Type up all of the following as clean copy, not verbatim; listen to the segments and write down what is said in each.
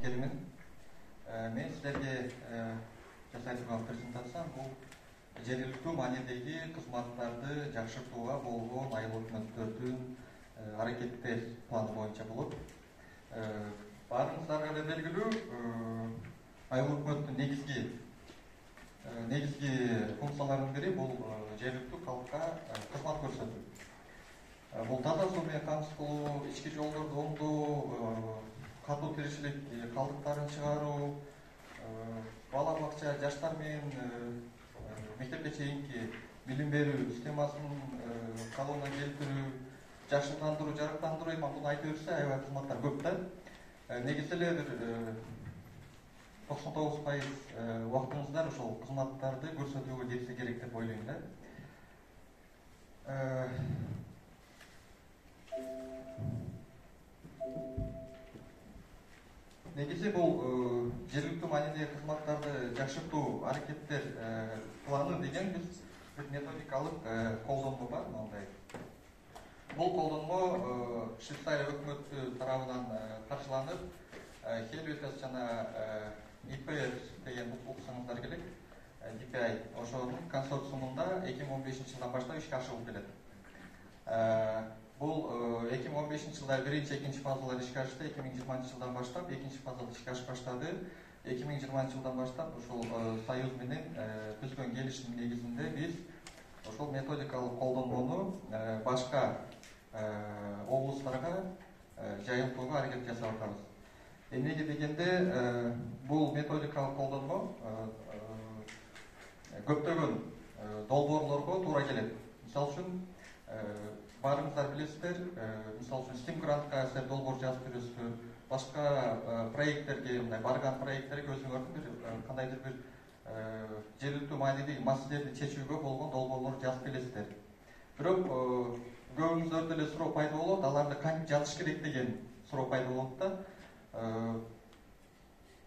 келимин. Мен силерге жасай турган презентациям бул жергиликтүү маанидеги кызматтарды жакшыртууга болгон айыл өкмөттөрдүн аракеттер планы боюнча болот. Баарыңыздарга эле белгилүү, айыл өкмөттүн негизги функцияларынын бири бул жергиликтүү калкка кызмат көрсөтүү. Бул таза суу менен камсыз кылуу, ички жолдорду оңдоо, катуу тиричилик калдыктарын чыгаруу, бала бакча, жаштар менен мектепке чейинки билим берүү системасын калыбына келтирүү, жакшыландыруу, жарыктандыруу, буну айта берсе аябай кызматтар көп да. Негизи эле бир 99% убактыңыздар ошол кызматтарды көрсөтүүгө кетсе керек деп ойлойм да. Негизи бул жергиликтүү маанидеги кызматтарды жакшыртуу аракеттер планы деген биз бир методикалык колдонмо бар, мындай. Бул колдонмо Швейцария өкмөтү тарабынан каржыланып, Helvetas жана IPS деген уксаңыздар келек, DPI ошонун консорциумунда 2015 жылдан баштап ишке ашырылып келет. Бул 2015 жылда биринчи, экинчи фазалар ишке ашты, 2020 жылдан баштап экинчи фаза ишке ашып баштады. 2020 жылдан баштап ошол Союз менен түзгөн келишим негизинде биз ошол методикалык колдонмону башка облустарга жайылтууга аракет жасап атабыз. Эмнеге дегенде, бул методикалык колдонмо көптөгөн долбоорлорго туура келет. Мисалы үчүн, баарыңыздар билесиздер, мисалы үчүн STEM грантка силер долбоор жазып бересиздер, башка проекттерге, мындай барган проекттерге өзүңөрдүн бир кандайдыр бир жергиликтүү маанидеги маселелерди чечүүгө болгон долбоорлор жазып келесиздер. Бирок көбүңүздөрдө эле суроо пайда болот, аларды кантип жазыш керек деген суроо пайда болот да.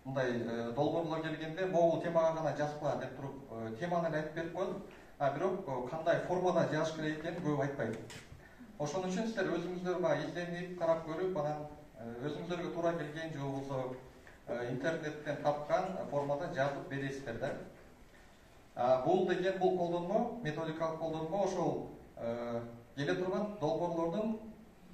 Мындай долбоорлор келгенде могул темага гана жазгыла деп туруп теманы эле айтып берип коет, бирок кандай формада жазыш керек экенин көп айтпайт. Ошон үчүн силер өзүңүздөргө изденип карап көрүп, анан өзүңүздөргө туура келген же болбосо интернеттен тапкан формада жазып бересиздер да. Бул колдонмо, методикалык колдонмо ошол келе турган долбоорлордун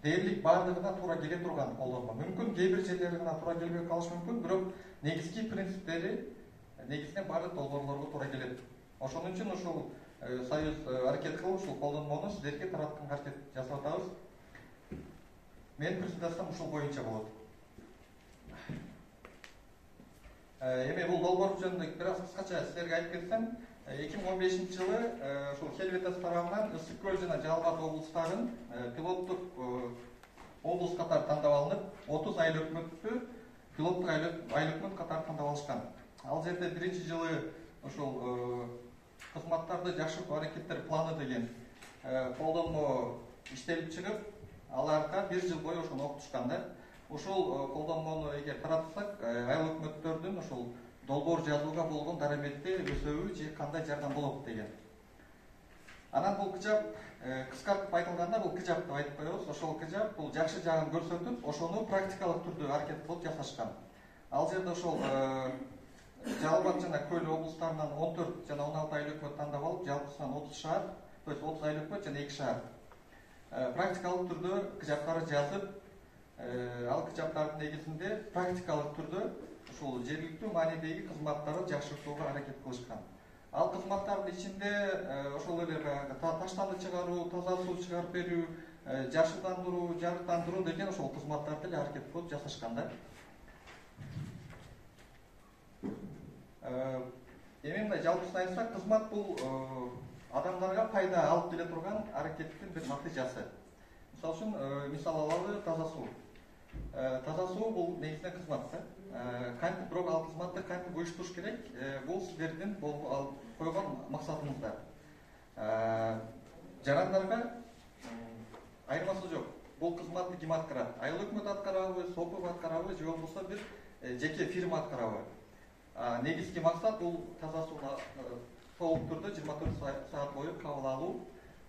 дээрлик баардыгына туура келе турган колдонмо. Мүмкүн кээ бир жерлери гана туура келбей калышы мүмкүн, бирок негизги принциптери негизинен баардык долбоорлорго туура келет. Ошон үчүн ушул Союз аракет кылып ушул колдонмону силерге таратканга аракет жасап атабыз. Менин презентациям ушул боюнча болот. Эми бул долбоор жөнүндө бир аз кыскача силерге айтып кетсем, 2015 жылы ушул Helvetas тарабынан Ысык көл жана Жалал Абад облустарын пилоттук облус катары тандап алынып, 30 айыл өкмөттү пилоттук айыл өкмөт катары тандап алышкан. Ал жерде биринчи жылы ошол кызматтарды жакшыртуу аракеттер планы деген колдонмо иштелип чыгып, аларга 1 жыл бою ошону окутушкан да. Ошол колдонмону эгер таратсак, айыл өкмөттөрдүн ошол долбоор жазууга болгон дараметти өсөбү же кандай жардам болот деген. Анан бул кыжап, кыскартып айтылганда бул кыжап деп айтып коебуз. Ошол кыжап бул жакшы жагын көрсөтүп, ошону практикалык түрдө аракет кылып жасашкан. Ал жерде ошол Жалал Абад жана Көл облустарынан 14 жана 16 айыл өкмөт тандап алып, жалпысынан 30 шаар, то есть 30 айыл өкмөт жана 2 шаар. Практикалык түрдө кыжаптарды жазып, ал кыжаптардын негизинде практикалык түрдө ушул жергиликтүү маанидеги кызматтарды жакшыртууга аракет кылышкан. Ал кызматтардын ичинде ошол эле таштанды чыгаруу, таза суу чыгарып берүү, жакшыландыруу, жарыктандыруу деген ошол кызматтарды эле аракет кылып жасашкан да. Эми мындай жалпысын айтсак, кызмат бул адамдарга пайда алып келе турган аракеттин бир натыйжасы. Мисалы үчүн, мисал алалы таза суу. Таза суу бул негизинен кызмат да. Кантип бирок ал кызматты кантип уюштуруш керек, бул сиздердин койгон максатыңызда. Жарандарга айырмасы жок. Бул кызматты ким аткарат? Айыл өкмөт аткарабы, СОП аткарабы, же болбосо бир жеке фирма аткарабы? Негизги максат бул таза сууну толук түрдө 24 саат бою кабыл алуу.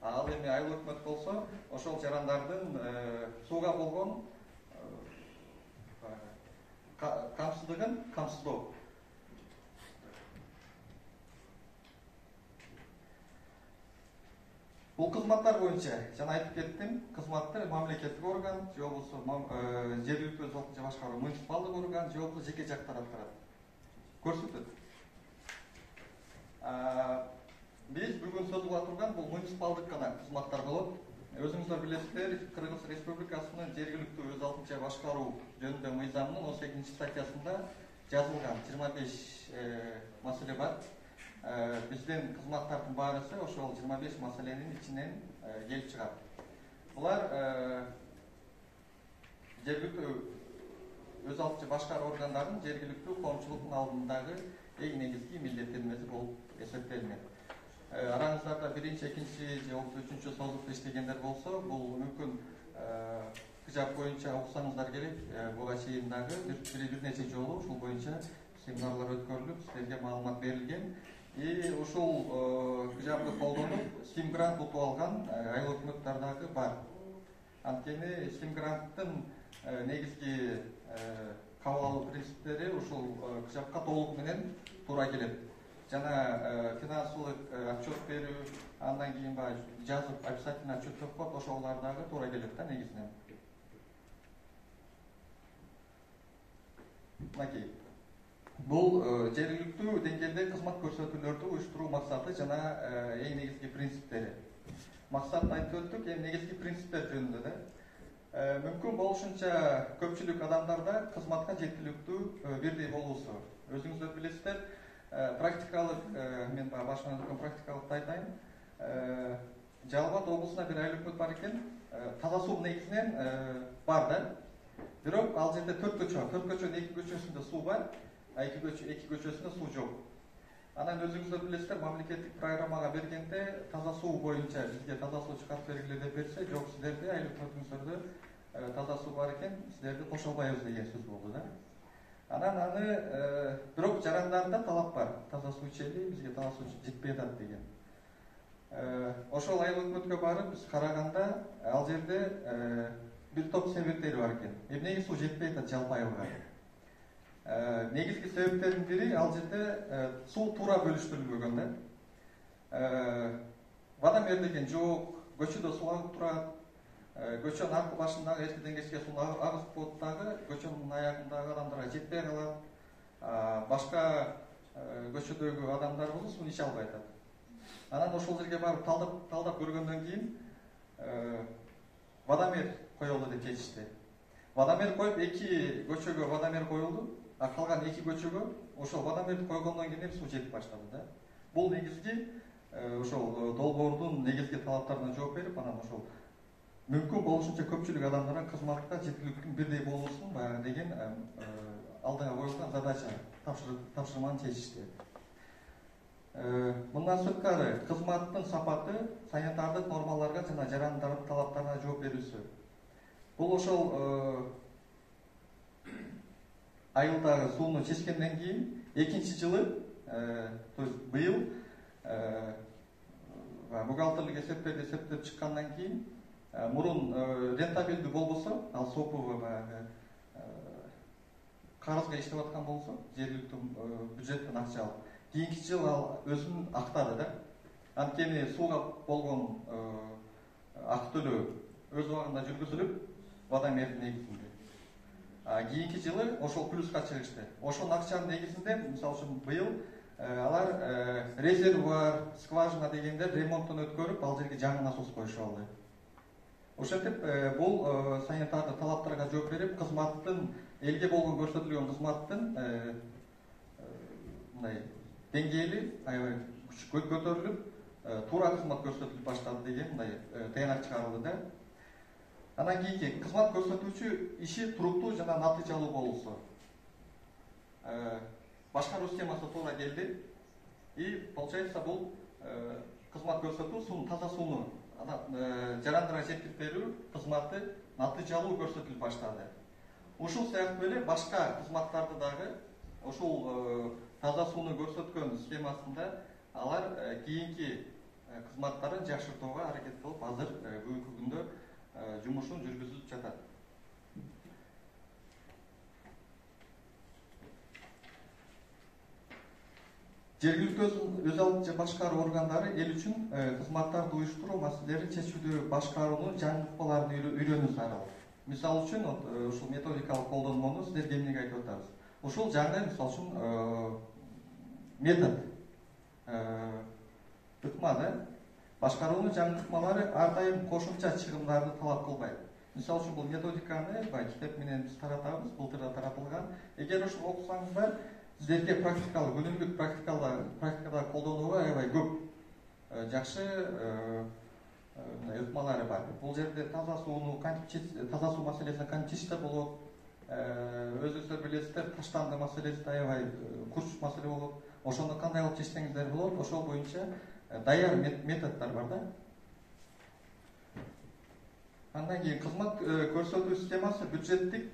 Ал эми айыл өкмөт болсо, ошол жарандардын сууга болгон камсыз камсыздыгын камсыздоо. Бұл қызматтар бойынша жана айтып кеттім, қызматты мамлекеттік орган, же болбосо жергиликтүү өз вакытынча башкаруу муниципалдык орган, же болбосо жеке жактар аткарат. Көрсөтөт. Биз бүгүн сөз кыла турган бул муниципалдык гана кызматтар болот. Өзүңүздөр билесиздер, Кыргыз Республикасынын жергиликтүү өз вакытынча башкаруу жөнүндө мыйзамынын 18 статьясында жазылган 25 маселе бар. Биздин кызматтардын баарысы ошол 25 маселенин ичинен келип чыгат. Булар жергиликтүү өз вакытынча башкаруу органдарынын жергиликтүү коомчулуктун алдындагы эң негизги милдеттенмеси болуп эсептелинет. Араңыздарда биринчи, экинчи же үчүнчү созукта иштегендер болсо, бул мүмкүн кыжап боюнча окусаңыздар керек. Буга чейин дагы бир нече жолу ушул боюнча семинарлар өткөрүлүп, силерге маалымат берилген. Ушул кыжапты колдонуп, Steam грант утуп алган айыл өкмөттөр дагы бар. Анткени Steam гранттын негизги кабыл алуу принциптери ушул кыжапка толук менен туура келет. Жана финансылык отчет берүү, андан кийин жазып обязательно отчет деп коет, ошолор дагы туура келет да негизинен. Мынакей. Бул жергиликтүү деңгээлде кызмат көрсөтүүлөрдү уюштуруу максаты жана эң негизги принциптери. Максатты айтып өттүк, эң негизги принциптер жөнүндө да. Мүмкүн болушунча көпчүлүк адамдарда кызматка жеткиликтүү бирдей болуусу. Өзүңүздөр билесиздер, практикалык, мен башынан өткөн практикалыкты айтайын. Жалал Абад облусунда бир айыл өкмөт бар экен. Таза суу негизинен бар да. Бирок ал жерде 4 көчөнүн 2 көчөсүндө суу бар, 2 көчөсүндө суу жок. Анан өзүңүздөр билесиздер, мамлекеттик программага бергенде таза суу боюнча бизге таза суу чыгарып бергиле деп берсе, жок, силерде айыл өкмөтүңүздөрдө таза суу бар экен, силерди кошо албайбыз деген сөз болду да. Анан аны бирок жарандарда талап бар. Таза суу ичели, бизге таза суу жетпей атат деген. Ошол айыл өкмөткө барып биз караганда, ал жерде бир топ себептери бар экен. Эмнеге суу жетпей атат жалпы айылга? Негизги себептердин бири ал жерде суу туура бөлүштүрүлбөгөн да. Водомер деген жок, көчөдө суу агып турат. Көчөнүн аркы башындагы эртеден кечке суу агызып коет дагы, көчөнүн аягындагы адамдарга жетпей калат. Башка көчөдөгү адамдар болсо сууну иче албай атат. Анан ошол жерге барып талдап көргөндөн кийин водомер коелу деп чечишти. Водомер коюп, 2 көчөгө водомер коюлду, а калган 2 көчөгө ошол водомерди койгондон кийин суу жетип баштады да. Бул негизги ошол долбоордун негизги талаптарына жооп берип, анан ошол мүмкүн болушунча көпчүлүк адамдарга кызматка жеткиликтүү бирдей болуусун деген алдыга коюлган задача, тапшырманы чечишти. Мындан сырткары кызматтын сапаты санитардык нормаларга жана жарандардын талаптарына жооп берүүсү. Бул ошол айылдагы сууну чечкенден кийин экинчи жылы, то есть быйыл бухгалтерлик эсептерди эсептеп чыккандан кийин мурун рентабелдүү болбосо, ал СОП карызга иштеп аткан болсо, жергиликтүү бюджеттен акча алып, кийинки жыл ал өзүн актады да. Анткени сууга болгон акы төлөө өз убагында жүргүзүлүп, водомердин негизинде. Кийинки жылы ошол плюска чыгышты. Ошол акчанын негизинде, мисалы үчүн быйыл алар резервуар, скважина дегендер ремонттон өткөрүп, ал жерге жаңы насос коюшуп алды. Ошентип бул санитардык талаптарга жооп берип, кызматтын элге болгон көрсөтүлгөн кызматтын мындай деңгээли аябай көтөрүлүп, туура кызмат көрсөтүлүп баштады деген мындай тыянак чыгарылды да. Анан кийинки кызмат көрсөтүүчү иши туруктуу жана натыйжалуу болуусу. Башкаруу схемасы туура келди. И получается бул кызмат көрсөтүү, сууну, таза сууну жарандарга жеткирип берүү кызматы натыйжалуу көрсөтүлүп баштады. Ушул сыяктуу эле башка кызматтарды дагы ушул таза сууну көрсөткөн схемасында алар кийинки кызматтарын жакшыртууга аракет кылып, азыр бүгүнкү күндө жумушун жүргүзүп жатат. Жергиликтүү өз алдынча башкаруу органдары эл үчүн кызматтарды уюштуруу маселелерин чечүүдө башкаруунун жаңылыкмаларын үйрөнүү зарыл. Мисалы үчүн ушул методикалык колдонмону силерге эмнеге айтып атабыз? Ушул жаңы мисалы үчүн метод ыкмада башкаруунун жаңылыкмалары ар дайым кошумча чыгымдарды талап кылбайт. Мисалы үчүн бул методиканы китеп менен биз таратабыз, былтырда таратылган. Эгер ушуну окусаңыздар, силерге практикалык, өнүмдүк практикада колдонууга аябай көп жакшы ыкмалары бар. Бул жерде таза сууну таза суу маселесин кантип чечсе болот. Өзүңүздөр билесиздер, таштанды маселеси аябай курч маселе болот. Ошону кандай кылып чечсеңиздер болот, ошол боюнча даяр методдор бар да. Андан кийин кызмат көрсөтүү системасы бюджеттик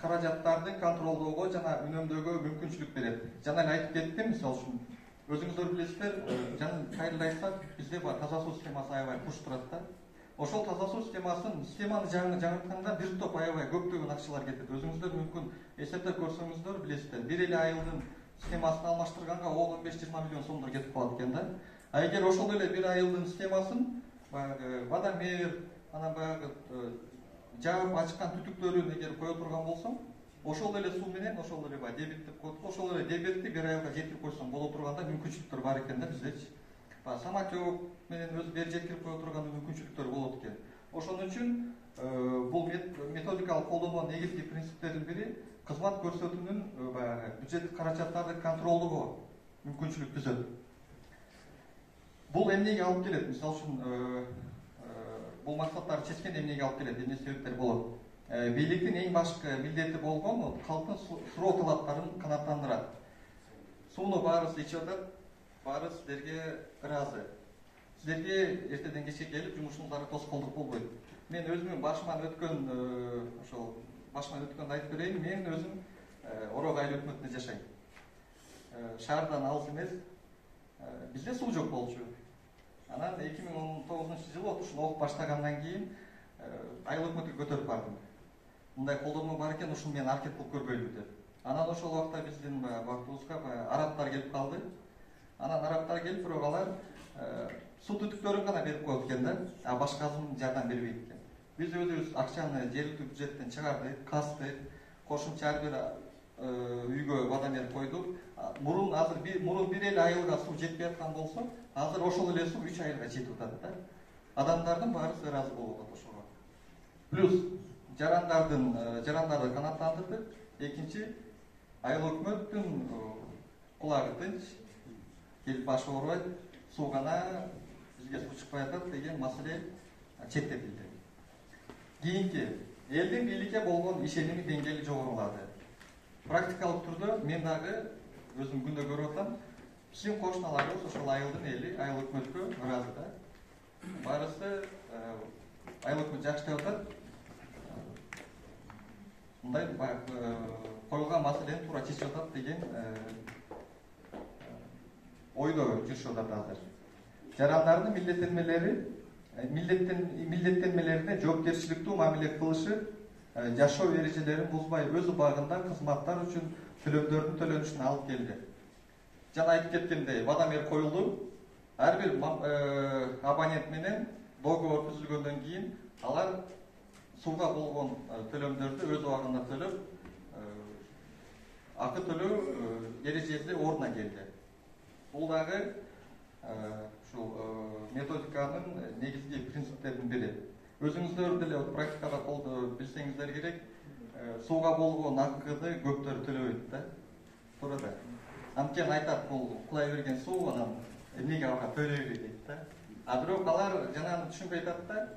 каражаттарды контролдоого жана үнөмдөөгө мүмкүнчүлүк берет. Жана эле айтып кеттим, мисалы үчүн өзүңүздөр билесиздер, жана кайрылып айтсак, бизде бар таза суу системасы аябай курч турат да. Ошол таза суу системаны жаңыртканда бир топ аябай көптөгөн акчалар кетет. Өзүңүздөр мүмкүн эсептеп көрсөңүздөр билесиздер. Бир эле айылдын системасын алмаштырганга 10-15-20 миллион сомдор кетип калат экен да. А эгер ошол эле бир айылдын системасын водомер, анан баягы жаап ачкан түтүктөрүн эгер кое турган болсоң, ошол эле суу менен, ошол эле дебит деп коет, ошол эле дебитти бир айылга жеткирип койсоң боло турганда мүмкүнчүлүктөр бар экен да биздечи. Самотек менен өзү бери жеткирип кое турган мүмкүнчүлүктөр болот экен. Ошон үчүн бул методикалык колдонмонун негизги принциптеринин бири кызмат көрсөтүүнүн бюджеттик каражаттарды контролдоого мүмкүнчүлүк түзөт. Бул эмнеге алып келет? Мисалы үчүн бул максаттарды чечкен эмнеге алып келет? Эмне себептер болот? Бийликтин эң башкы милдети болгон калктын суроо талаптарын канааттандырат. Сууну баарыбыз ичип атат, баарыбыз силерге ыраазы. Силерге эртеден кечке келип жумушуңуздарга тоскоолдук болбойт. Мен өзүмдүн башыман өткөндү айтып берейин. Мен өзүм Орок айыл өкмөтүндө жашайм. Шаардан алыс эмес. Бизде суу жок болчу. Анан 2019-жылы ушуну окуп баштагандан кийин айыл өкмөтүгө көтөрүп бардым. Мындай колдонмо бар экен, ушуну мен аракет кылып көргөйлү деп. Анан ошол убакта биздин бактыбызга арабтар келип калды. Анан арабтар келип, бирок алар суу түтүктөрүн гана берип коет экен да, а башкасын жардам бербейт экен. Биз өзүбүз акчаны жергиликтүү бюджеттен чыгардык, кастык, кошумча ар бир үйгө водомер койдук. Мурун бир эле айылга суу жетпей аткан болсо, азыр ошол эле суу 3 айылга жетип атат да. Адамдардын баары ыраазы болуп атат ошого. Плюс жарандарды канааттандырдык. Экинчи, айыл өкмөттүн кулагы тынч, келип башы оорубайт, суу гана бизге суу чыкпай атат деген маселе чектетилди. Кийинки, элдин бийликке болгон ишеними деңгээли жогорулады. Практикалык түрдө мен дагы өзүм күндө көрүп атам. Биздин кошуналарыбыз ошол айылдын эли, айыл өкмөткө ыраазы да. Баарысы айыл өкмөт жакшы деп атат. Мындай коюлган маселени туура чечип атат деген ойдо жүрүшүп атат азыр. Жарандардын милдеттенмелерине жоопкерчиликтүү мамиле кылышы, жашоо эрежелерин бузбай өз убагында кызматтар үчүн төлөмдөрдүн төлөнүшүнө алып келди. Жана айтып кеткендей, водомер коюлду. Ар бир абонент менен договор түзүлгөндөн кийин алар сууга болгон төлөмдөрдү өз убагында төлөп, акы төлөө эрежеси ордуна келди. Бул дагы ушул методиканын негизги принциптеринин бири. Өзүңүздөр деле практикада билсеңиздер керек, сууга болгон акыны көптөр төлөбөйт да. Туура да. Анткени айтат, бул кулай берген суу, анан эмнеге ага төлөйбү дейт да. А бирок алар жанагы түшүнбөй атат да.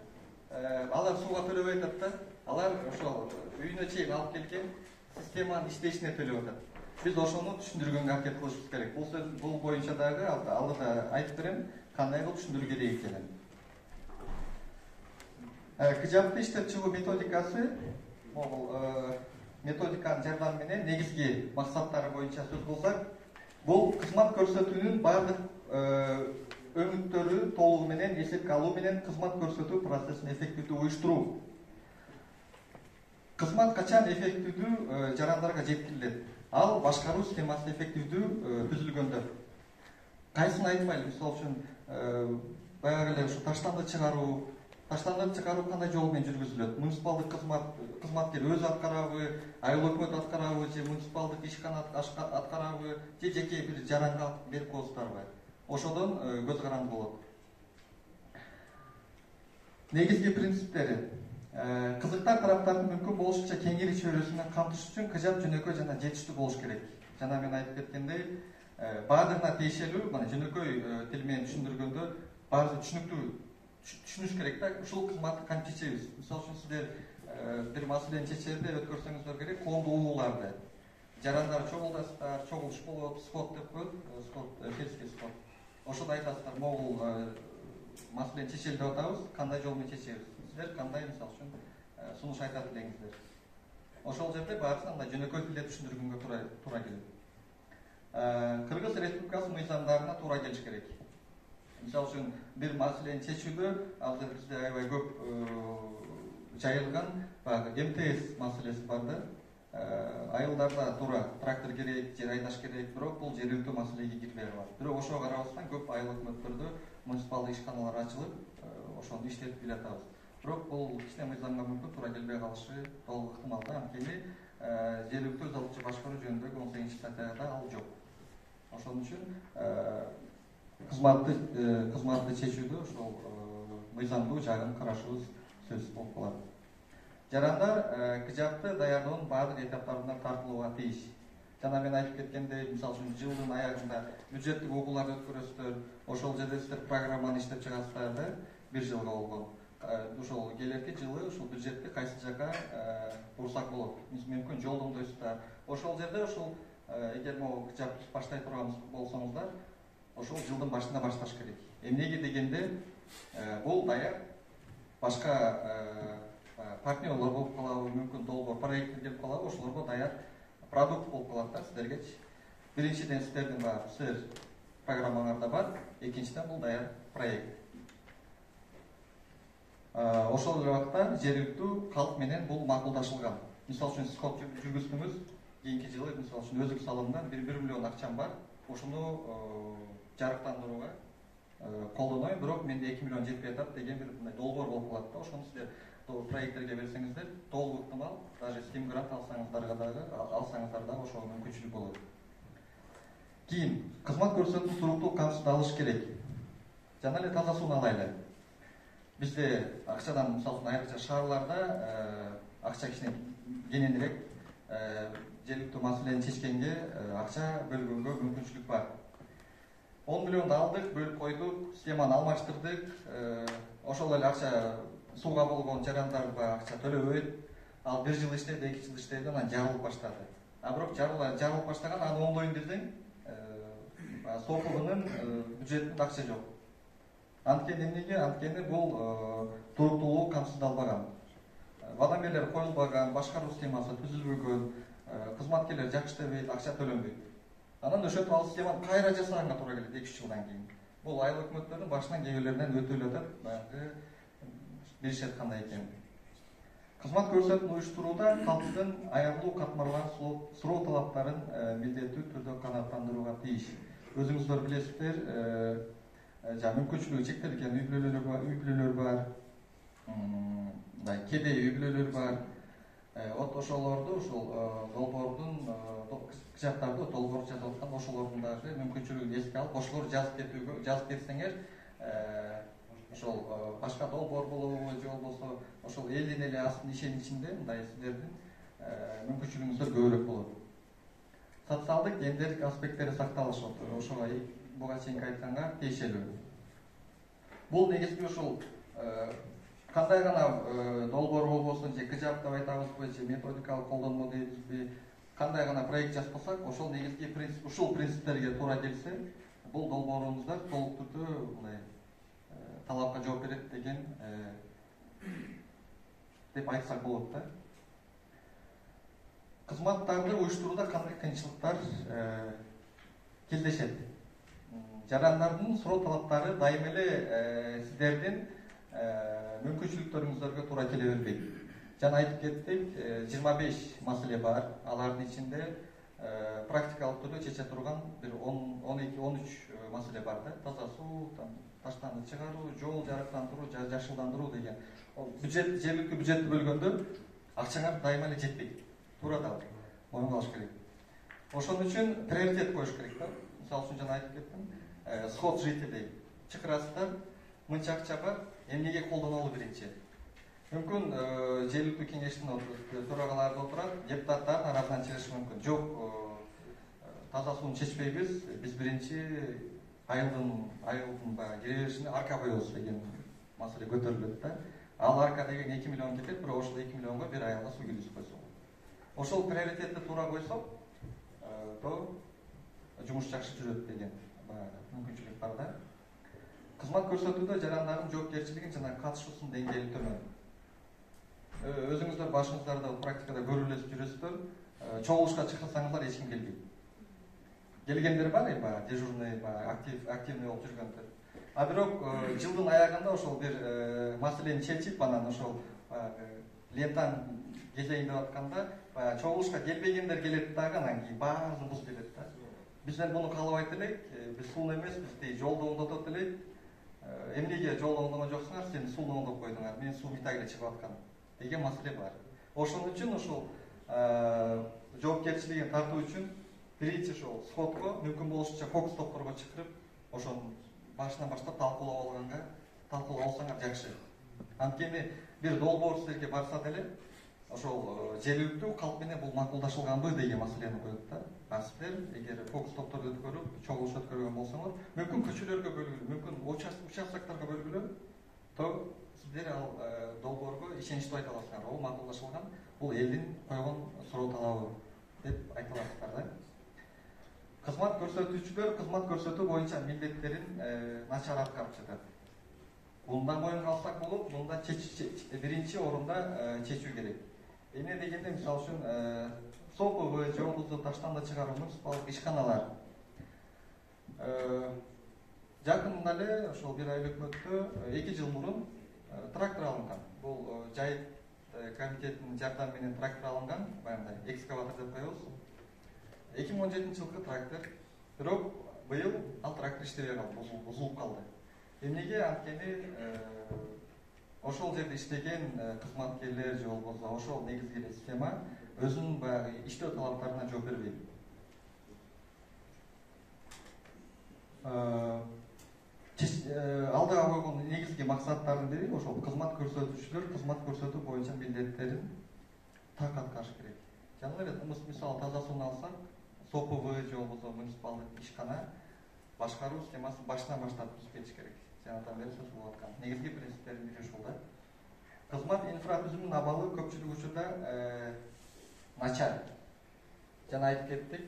Алар сууга төлөбөй атат да. Алар ошол үйүнө чейин алып келген системанын иштешине төлөп атат. Биз ошону түшүндүргөнгө аракет кылышыбыз керек. Бул боюнча дагы алдыда айтып берем, кандай кылып түшүндүрүү керек экенин. КЖАПты иштеп чыгуу методикасы, методиканын жардамы менен негизги максаттары боюнча сөз кылсак, бул кызмат көрсөтүүнүн бардык өңүттөрү толугу менен эсепке алуу менен кызмат көрсөтүү процессин эффективдүү уюштуруу. Кызмат качан эффективдүү жарандарга жеткирилет? Ал башкаруу системасы эффективдүү түзүлгөндө. кайсын айтпайлы, мисалы үчүн баягы эле ушу таштанды чыгаруу кандай жол менен жүргүзүлөт? Муниципалдык кызматкер өзү аткарабы, айыл өкмөт аткарабы, же муниципалдык ишкана аткарабы, же жеке бир жаранга берип коесуздарбы? Ошодон көз каранды болот. Негизги принциптери кызыктар тараптардын мүмкүн болушунча кеңири чөйрөсүнөн камтыш үчүн кыжап жөнөкөй жана жетиштүү болуш керек. Жана мен айтып кеткендей, баардыгына тиешелүү, мына жөнөкөй тил менен түшүндүргөндө баары түшүнүктүү түшүнүш керек да. Ушул кызматты кантип чечебиз? Мисалы үчүн сиздер бир маселени чечерде өткөрсөңүздөр керек коомдук угууларды. Жарандар чогулдасыздар, чогулуш болот, сход деп коет, сход, сельский сход. Ошондо айтасыздар, могул маселени чечели деп атабыз, кандай жол менен чечебиз? Сиздер кандай, мисалы үчүн, сунуш айтат элеңиздер. Ошол жерде баарысын андай жөнөкөй тилде түшүндүргөнгө туура келет. Кыргыз Республикасы мыйзамдарына туура келиш керек. Мисалы үчүн, бир маселени чечүүдө азыр бизде аябай көп жайылган баягы МТС маселеси бар да. Айылдарда туура трактор керек, жер айдаш керек, бирок бул жергиликтүү маселеге кирбей калат. Бирок ошого карабастан көп айыл өкмөттөрдө муниципалдык ишканалар ачылып, ошону иштетип келатабыз. Бирок бул кичине мыйзамга мүмкүн туура келбей калышы толук ыктымал да. Анткени жергиликтүү өз алчу башкаруу жөнүндөгү 18-статьяда ал жок. Ошон үчүн кызматты чечүүдө ошол мыйзамдуу жагын карашыбыз сөзсүз болуп калат. Жарандар кыжапты даярдоонун баардык этаптарына тартылууга тийиш. Жана мен айтып кеткендей, мисалы үчүн жылдын аягында бюджеттик окууларды өткөрөсүздөр, ошол жерде сиздер программаны иштеп чыгасыздар да, бир жылга болгон. Ошол келерки жылы ушул бюджетти кайсы жака бурсак болот. Мүмкүн жолдоңдойсуздар. Ошол жерде ошол эгер могу кыжапты баштай турган болсоңуздар, ошол жылдын башында башташ керек. Эмнеге дегенде, бул даяр башка партнерлор болуп калабы, мүмкүн долбоор проекттер келип калабы, ошолорго даяр продукт болуп калат да сиздергечи. Биринчиден сиздердин сиздер программаңарда бар, экинчиден бул даяр проект. Ошол эле убакта жергиликтүү калк менен бул макулдашылган. Мисалы үчүн сиз сход жүргүздүңүз, кийинки жылы мисалы үчүн өзүк салымдан 1 миллион акчам бар. Ошону жарыктандырууга колдонойм, бирок менде 2 миллион жетпей атат деген бир мындай долбоор болуп калат да. Ошону сиздер проекттерге берсеңиздер, толук ыктымал, даже Steam грант алсаңыздар дагы ошого мүмкүнчүлүк болот. Кийин кызмат көрсөтүү туруктуу камсыздалыш керек. Жана эле таза сууну алайлы. Бизде акчадан, мисалы үчүн, айрыкча шаарларда акча кичине кененирээк, жергиликтүү маселени чечкенге акча бөлгөнгө мүмкүнчүлүк бар. 10 миллионду алдык, бөлүп койдук, схеманы алмаштырдык, ошол эле акча сууга болгон жарандарга акча төлөбөйт. Ал 1 жыл иштеди, 2 жыл иштеди, анан жарылып баштады. Бирок жарылып баштаган, аны оңдойм десең, сокулунун бюджетинде акча жок. Анткени эмнеге? Анткени бул туруктуулук камсыздалбаган. Вадамелер коюлбаган, башкаруу схемасы түзүлбөгөн, кызматкерлер жакшы иштебейт, акча төлөнбөйт. Анан ошентип ал схеманы кайра жасаганга туура келет 2-3 жылдан кийин. Бул айыл өкмөттөрдүн башынан кээ бирлеринен өтүп атат, баягы билишет кандай экенин. Кызмат көрсөтүүнү уюштурууда калктын аялуу катмарлар суроо талаптарын милдеттүү түрдө канааттандырууга тийиш. Өзүңүздөр билесиздер, мүмкүнчүлүгү чектелген үй бүлөлөр бар, кедей үй бүлөлөр бар. Ошолорду ошол долбоордун кыжаптарды долбоор жазып аткан ошолордун дагы мүмкүнчүлүгүн эске алып, ошолорду жазып кетсеңер, ошол башка долбоор болобу же болбосо ошол элдин эле астын ишенимчинде мындай сиздердин мүмкүнчүлүгүңүздөр көбүрөөк болот. Социалдык гендерлик аспекттери сакталышат. Ошого буга чейинки айтканга тиешелүү. Бул негизги ушул кандай гана долбоор болбосун, же кыжап деп айтабызбы, же методикалык колдонмо дейбизби, кандай гана проект жазбасак, ошол негизги принцип, ушул принциптерге туура келсе, бул долбооруңуздар толук түрдө мындай талапка жооп берет деген деп айтсак болот да. Кызматтарды уюштурууда кандай кыйынчылыктар кездешет? Жарандардын суроо талаптары дайым эле сиздердин мүмкүнчүлүктөрүңүздөргө туура келе бербейт. Жана айтып кеттик, 25 маселе бар. Алардын ичинде практикалык түрдө чече турган бир 12-13 маселе бар да. Таза суу, таштанды чыгаруу, жол жарыктандыруу, жашылдандыруу деген. Бюджет, жергиликтүү бюджетти бөлгөндө акчаңар дайыма эле жетпейт. Туура да моюнга алыш керек. Ошон үчүн приоритет коюш керек да. Мисалы үчүн жана айтып кеттим, сход жителей чакырасыздар, мынча акча бар, эмнеге колдонолу биринчи. Мүмкүн жергиликтүү кеңештин төрагалары отурат, депутаттардын арасынан чыгышы мүмкүн. Жок, таза сууну чечпейбиз, биз биринчи айылдын кире беришине арка коебуз деген маселе көтөрүлөт да. Ал арка деген 2 миллион кетет, бирок ошол 2 миллионго бир айылга суу киргизип койсок. Ошол приоритетти туура койсок, то жумуш жакшы жүрөт деген мүмкүнчүлүк бар да. Кызмат көрсөтүүдө жарандардын жоопкерчилигин жана катышуусунун деңгээли төмөн. Өзүңүздөр башыңыздарда практикада көрүп жүрөсүздөр, чогулушка чакырсаңыздар эч ким келбейт. Келгендер бар, дежурный, активный болуп жүргөндөр. А бирок жылдын аягында ошол бир маселени чечип, анан ошол лентаны кезейин деп атканда, чогулушка келбегендер келет дагы, анан кийин баарын бузуп келет да. Биз буну каалабайт элек, биз сууну эмес, биз жолду оңдотот элек. Эмнеге жол оңдогон жоксуңар, сен сууну оңдоп койдуңар, мен суу митаг эле чыгып аткан деген маселе бар. Ошон үчүн ошол жоопкерчилигин тартуу үчүн биринчи ошол сходко мүмкүн болушунча фокус топторго чакырып, ошонун башынан баштап талкуулап алсаңар жакшы. Анткени бир долбоор силерге барса деле, ошол жергиликтүү калк менен бул макулдашылганбы деген маселени коет да. Сиздер эгер фокус топторду өткөрүп, чогулуш өткөргөн болсоңор, мүмкүн көчөлөргө бөлгүлүү, мүмкүн участоктарга бөлгүлүү, то сиздер ал долбоорго ишеничтүү айта аласыңар. Ол макулдашылган, бул элдин койгон суроо талабы деп айта аласыздар да. Кызмат көрсөтүүчүлөр кызмат көрсөтүү боюнча милдеттерин начар аткарып жатат. Мындан моюнга алсак болот, мында биринчи орунда чечүү керек. Эмне дегенде, мисалы үчүн СОПВ, же болбосо таштанды чыгаруу муниципалдык ишканалар. Жакында эле ошол бир ай өкмөттө 2 жыл мурун трактор алынган. Бул жайыт комитетинин жардамы менен трактор алынган, баягындай экскаватор деп коебуз. 2017 жылкы трактор, бирок быйыл ал трактор иштебей калды, бузулуп калды. Эмнеге? Анткени ошол жерде иштеген кызматкерлер же болбосо ошол негизги эле система өзүнүн баягы иштөө талаптарына жооп бербейт. Алдыга койгон негизги максаттардын бири ошол кызмат көрсөтүүчүлөр кызмат көрсөтүү боюнча милдеттерин так аткарыш керек. Жана эле мисалы таза сууну алсак, СОПВ же болбосо муниципалдык ишкана башкаруу системасын башынан баштап түзүп кетиш керек. Жанатан бери сөз болуп аткан. Негизги принциптердин бири ушул да. Кызмат инфратүзүмүнүн абалы көпчүлүк учурда начар. Жана айтып кеттик,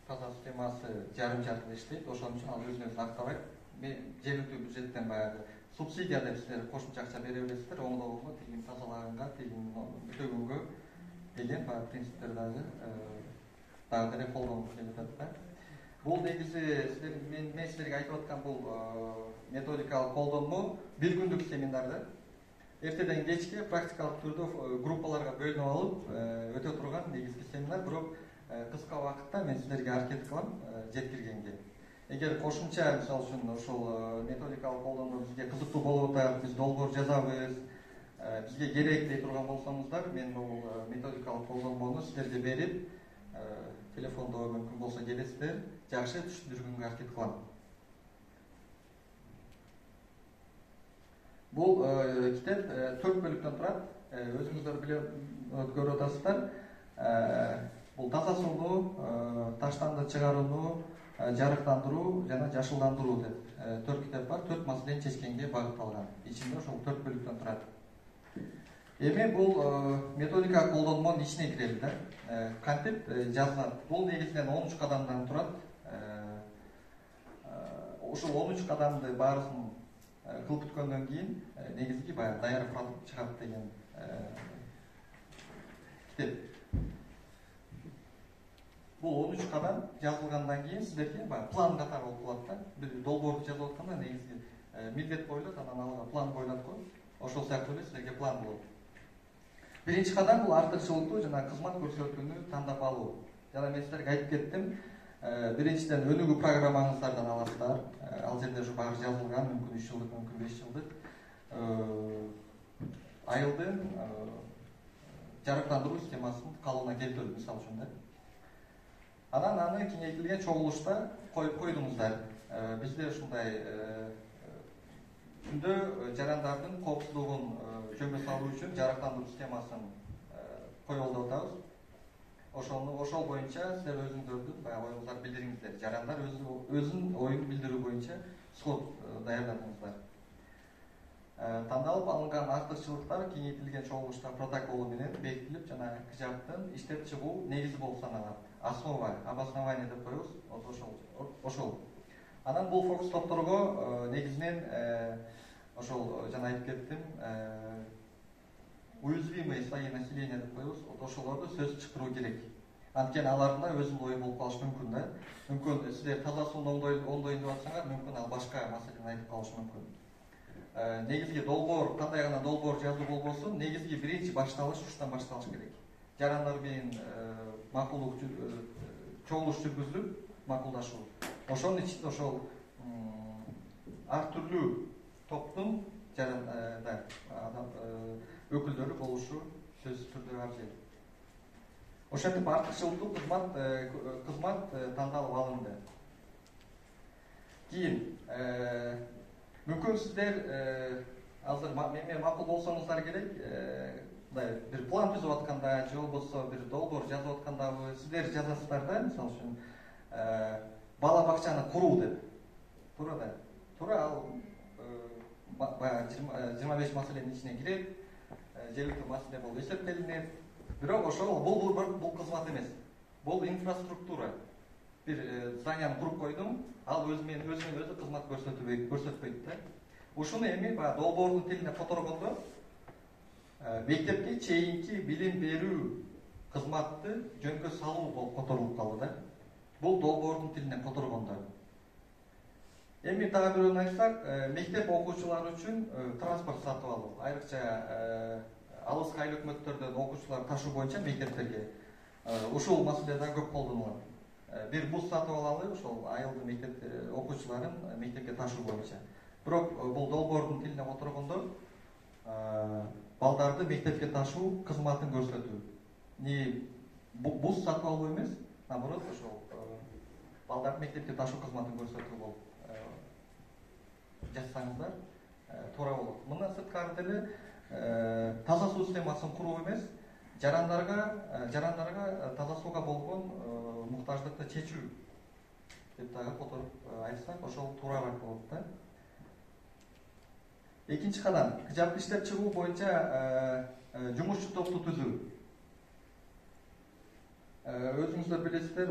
таза системасы жарым-жартылай иштейт, ошон үчүн ал өзүн-өзү актабайт. Жергиликтүү бюджеттен баягы субсидия деп силер кошумча акча бере бересиздер, оңдогонго, тигин тазалаганга, тигин бүтөгөнгө деген баягы принциптер дагы деле колдонуп келе жатат да. Бул негизи мен силерге айтып аткан бул методикалык колдонмо бир күндүк семинар да. Эртеден кечке практикалык түрдө группаларга бөлүнүп алып өтө турган негизги семинар, бирок кыска убакытта мен силерге аракет кылам жеткиргенге. Эгер кошумча мисалы үчүн ошол методикалык колдонмо бизге кызыктуу болуп атат, биз долбоор жазабыз, бизге керек дей турган болсоңуздар, мен бул методикалык колдонмону силерге берип, телефондо мүмкүн болсо келесиздер, жакшы түшүндүргөнгө аракет кылам. Бул китеп 4 бөлүктөн турат. Өзүңүздөр билип көрүп атасыздар. Бул таза сууну, таштанды чыгарууну, жарыктандыруу жана жашылдандыруу деп 4 китеп бар. 4 маселени чечкенге багытталган. Ичинде ошол 4 бөлүктөн турат. Эми бул методика колдонмонун ичине кирели да. Кантип жазылат? Бул негизинен 13 кадамдан турат. Ошол 13 кадамды баарысын кылып бүткөндөн кийин негизги баягы даяр продукт чыгат деген китеп. Бул 13 кадам жазылгандан кийин сиздерге баягы план катары болуп калат да. Бир долбоорду жазып атканда негизги милдет коюлат, анан алга план коюлат го. Ошол сыяктуу эле силерге план болот. Биринчи кадам бул артыкчылыктуу жана кызмат көрсөтүүнү тандап алуу. Жана мен силерге айтып кеттим, Биринчиден өнүгүү программаңыздардан аласыздар. Ал жерде баары жазылган, мүмкүн 3 жылдык, мүмкүн 5 жылдык. Айылдын жарыктандыруу системасын калыбына келтирүү, мисалы үчүн да. Анан аны кеңейтилген чогулушта койдуңуздар. Бизде ушундай күндө жарандардын коопсуздугун жөнгө салуу үчүн жарыктандыруу системасын коелу деп атабыз. Ошол боюнча силер өзүңүздөрдүн баягы оюңуздарды билдириңиздер. Жарандар өзүнүн оюн билдирүү боюнча слот даярдадыңыздар. Тандалып алынган артыкчылыктар кеңейтилген чогулушта протоколу менен бекитилип, жана кжаттын иштеп чыгуу негизи болуп саналат. Основа, обоснование деп коебуз, ошол. Анан бул фокус топторго негизинен ошол жана айтып кеттим, уязвимые слои населения деп коебуз, ошолорду сөз чыгаруу керек. Анткени алардын да өзүнүн ою болуп калышы мүмкүн да. Мүмкүн силер таза сууну оңдойм деп атсаңар, мүмкүн ал башка маселени айтып калышы мүмкүн. Негизги долбоор, кандай гана долбоор жазуу болбосун, негизги биринчи башталыш ушудан башталыш керек. Жарандар менен макулдук чогулуш жүргүзүлүп, макулдашуу. Ошонун ичинде ошол ар түрлүү топтун адам өкүлдөрү болушу сөзсүз түрдө абзел. Ошентип артыкчылыктуу кызмат тандалып алынды. Кийин мүмкүн сиздер азыр менен макул болсоңуздар керек, бир план түзүп атканда же болбосо бир долбоор жазып аткандабы сиздер жазасыздар да, мисалы үчүн бала бакчаны куруу деп. Туура да. Туура ал баягы 25 маселенин ичине кирет, желектүү маселе болуп эсептелинет. Бирок ошол бул кызмат эмес. Бул инфраструктура. Бир зданияны куруп койдум, ал өзүнөн өзү кызмат көрсөтпөйт да. Ушуну эми баягы долбоордун тилине которгондо мектепке чейинки билим берүү кызматты жөнгө салуу болуп которулуп калды да. Бул долбоордун тилине которгондо. Эми дагы бирөөнү айтсак, мектеп окуучулары үчүн транспорт сатып алуу. Айрыкча алыс айыл өкмөттөрдөн окуучулар ташуу боюнча мектептерге ушул маселе да көп колдонулат. Бир бус сатып алалы, ошол айылдын мектеп окуучуларын мектепке ташуу боюнча. Бирок бул долбоордун тилине которгондо балдарды мектепке ташуу кызматын көрсөтүү. Бус сатып алуу эмес, наоборот, ошол балдарды мектепке ташуу кызматын көрсөтүү болуп жазсаңыздар туура болот. Мындан сырткары деле таза суу системасын куруу эмес, жарандарга таза сууга болгон муктаждыкты чечүү деп дагы которуп айтсак, ошол туурараак болот да. Экинчи кадам, кжапты иштеп чыгуу боюнча жумушчу топту түзүү. Өзүңүздөр билесиздер,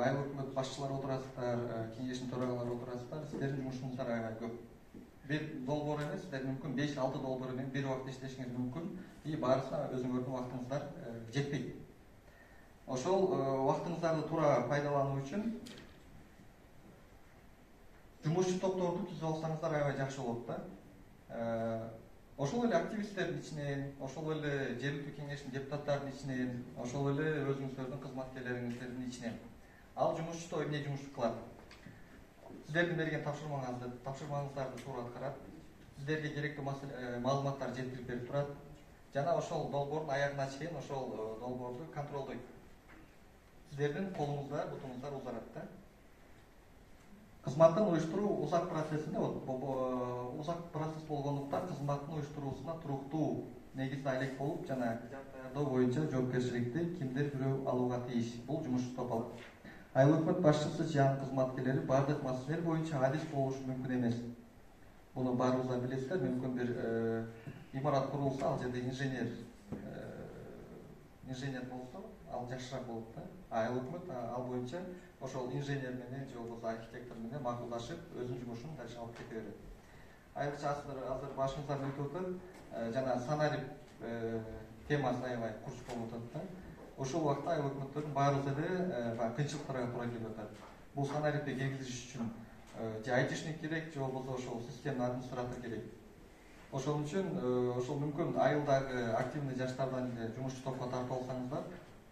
айыл өкмөт башчылары отурасыздар, кеңештин төрагалары отурасыздар, сиздердин жумушуңуздар аябай көп. Бир долбоор эмес, сиздер мүмкүн 5-6 долбоор менен бир убакта иштешиңиз мүмкүн, и баарысына өзүңөрдүн убактыңыздар жетпейт. Ошол убактыңыздарды туура пайдалануу үчүн жумушчу топторду түзүп алсаңыздар аябай жакшы болот да. Ошол эле активисттердин ичинен, ошол эле жергиликтүү кеңештин депутаттарынын ичинен, ошол эле өзүңүздөрдүн кызматкерлериңиздин ичинен. Ал жумушчу топ эмне жумуш кылат? Сиздердин берген тапшырмаңыздарды туура аткарат. Сиздерге керектүү маалыматтар жеткирип берип турат. Жана ошол долбоордун аягына чейин ошол долбоорду контролдойт. Сиздердин колуңузда, бутуңуздар узарат да. Кызматтын уюштуруу узак процессинде, узак процесс болгондуктан кызматтын уюштуруусуна туруктуу негизде алек болуп, жана даярдоо боюнча жоопкерчиликти кимдир бирөө алууга тийиш. Бул жумушчу топ алат. Айыл өкмөт башчысы же анын кызматкерлери бардык маселелер боюнча адис болушу мүмкүн эмес. Буну баарыбыз да билесиздер, мүмкүн бир имарат курулса, ал жерде инженер болсо, ал жакшыраак болот да. Айыл өкмөт ал боюнча ошол инженер менен же болбосо архитектор менен макулдашып, өзүнүн жумушун дальше алып кете берет. Айрыкча азыр башыңыздан өтүп атат, жана санарип темасы аябай курч болуп атат да. Ошол убакта айыл өкмөттөрдүн баарыбыз эле кыйынчылыктарга туура келип атат. Бул санарипти киргизиш үчүн же айтишник керек, же болбосо ошол система администратор керек. Ошол үчүн ошол мүмкүн айылдагы активный жаштардан эле жумушчу топко тартып алсаңыздар,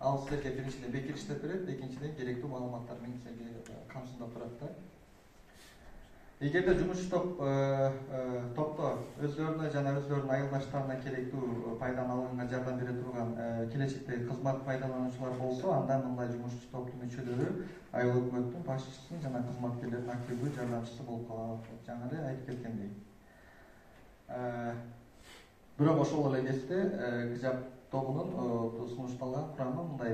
Ал силерге биринчиден бекер иштеп берет, экинчиден керектүү маалыматтар менен силерге камсыздап турат да. Эгерде жумушчу топто өзлөрүнө жана өзлөрүнүн айылдаштарына керектүү пайданы алганга жардам бере турган келечектеги кызмат пайдалануучулар болсо, андан мындай жумушчу топтун мүчөлөрү айыл өкмөттүн башчысынын жана кызматкерлердин активдүү жардамчысы болуп калат. Жаңы эле айтып кеткендей. Бирок ошол эле кезде КЖАП тобунун сунушталган курамы мындай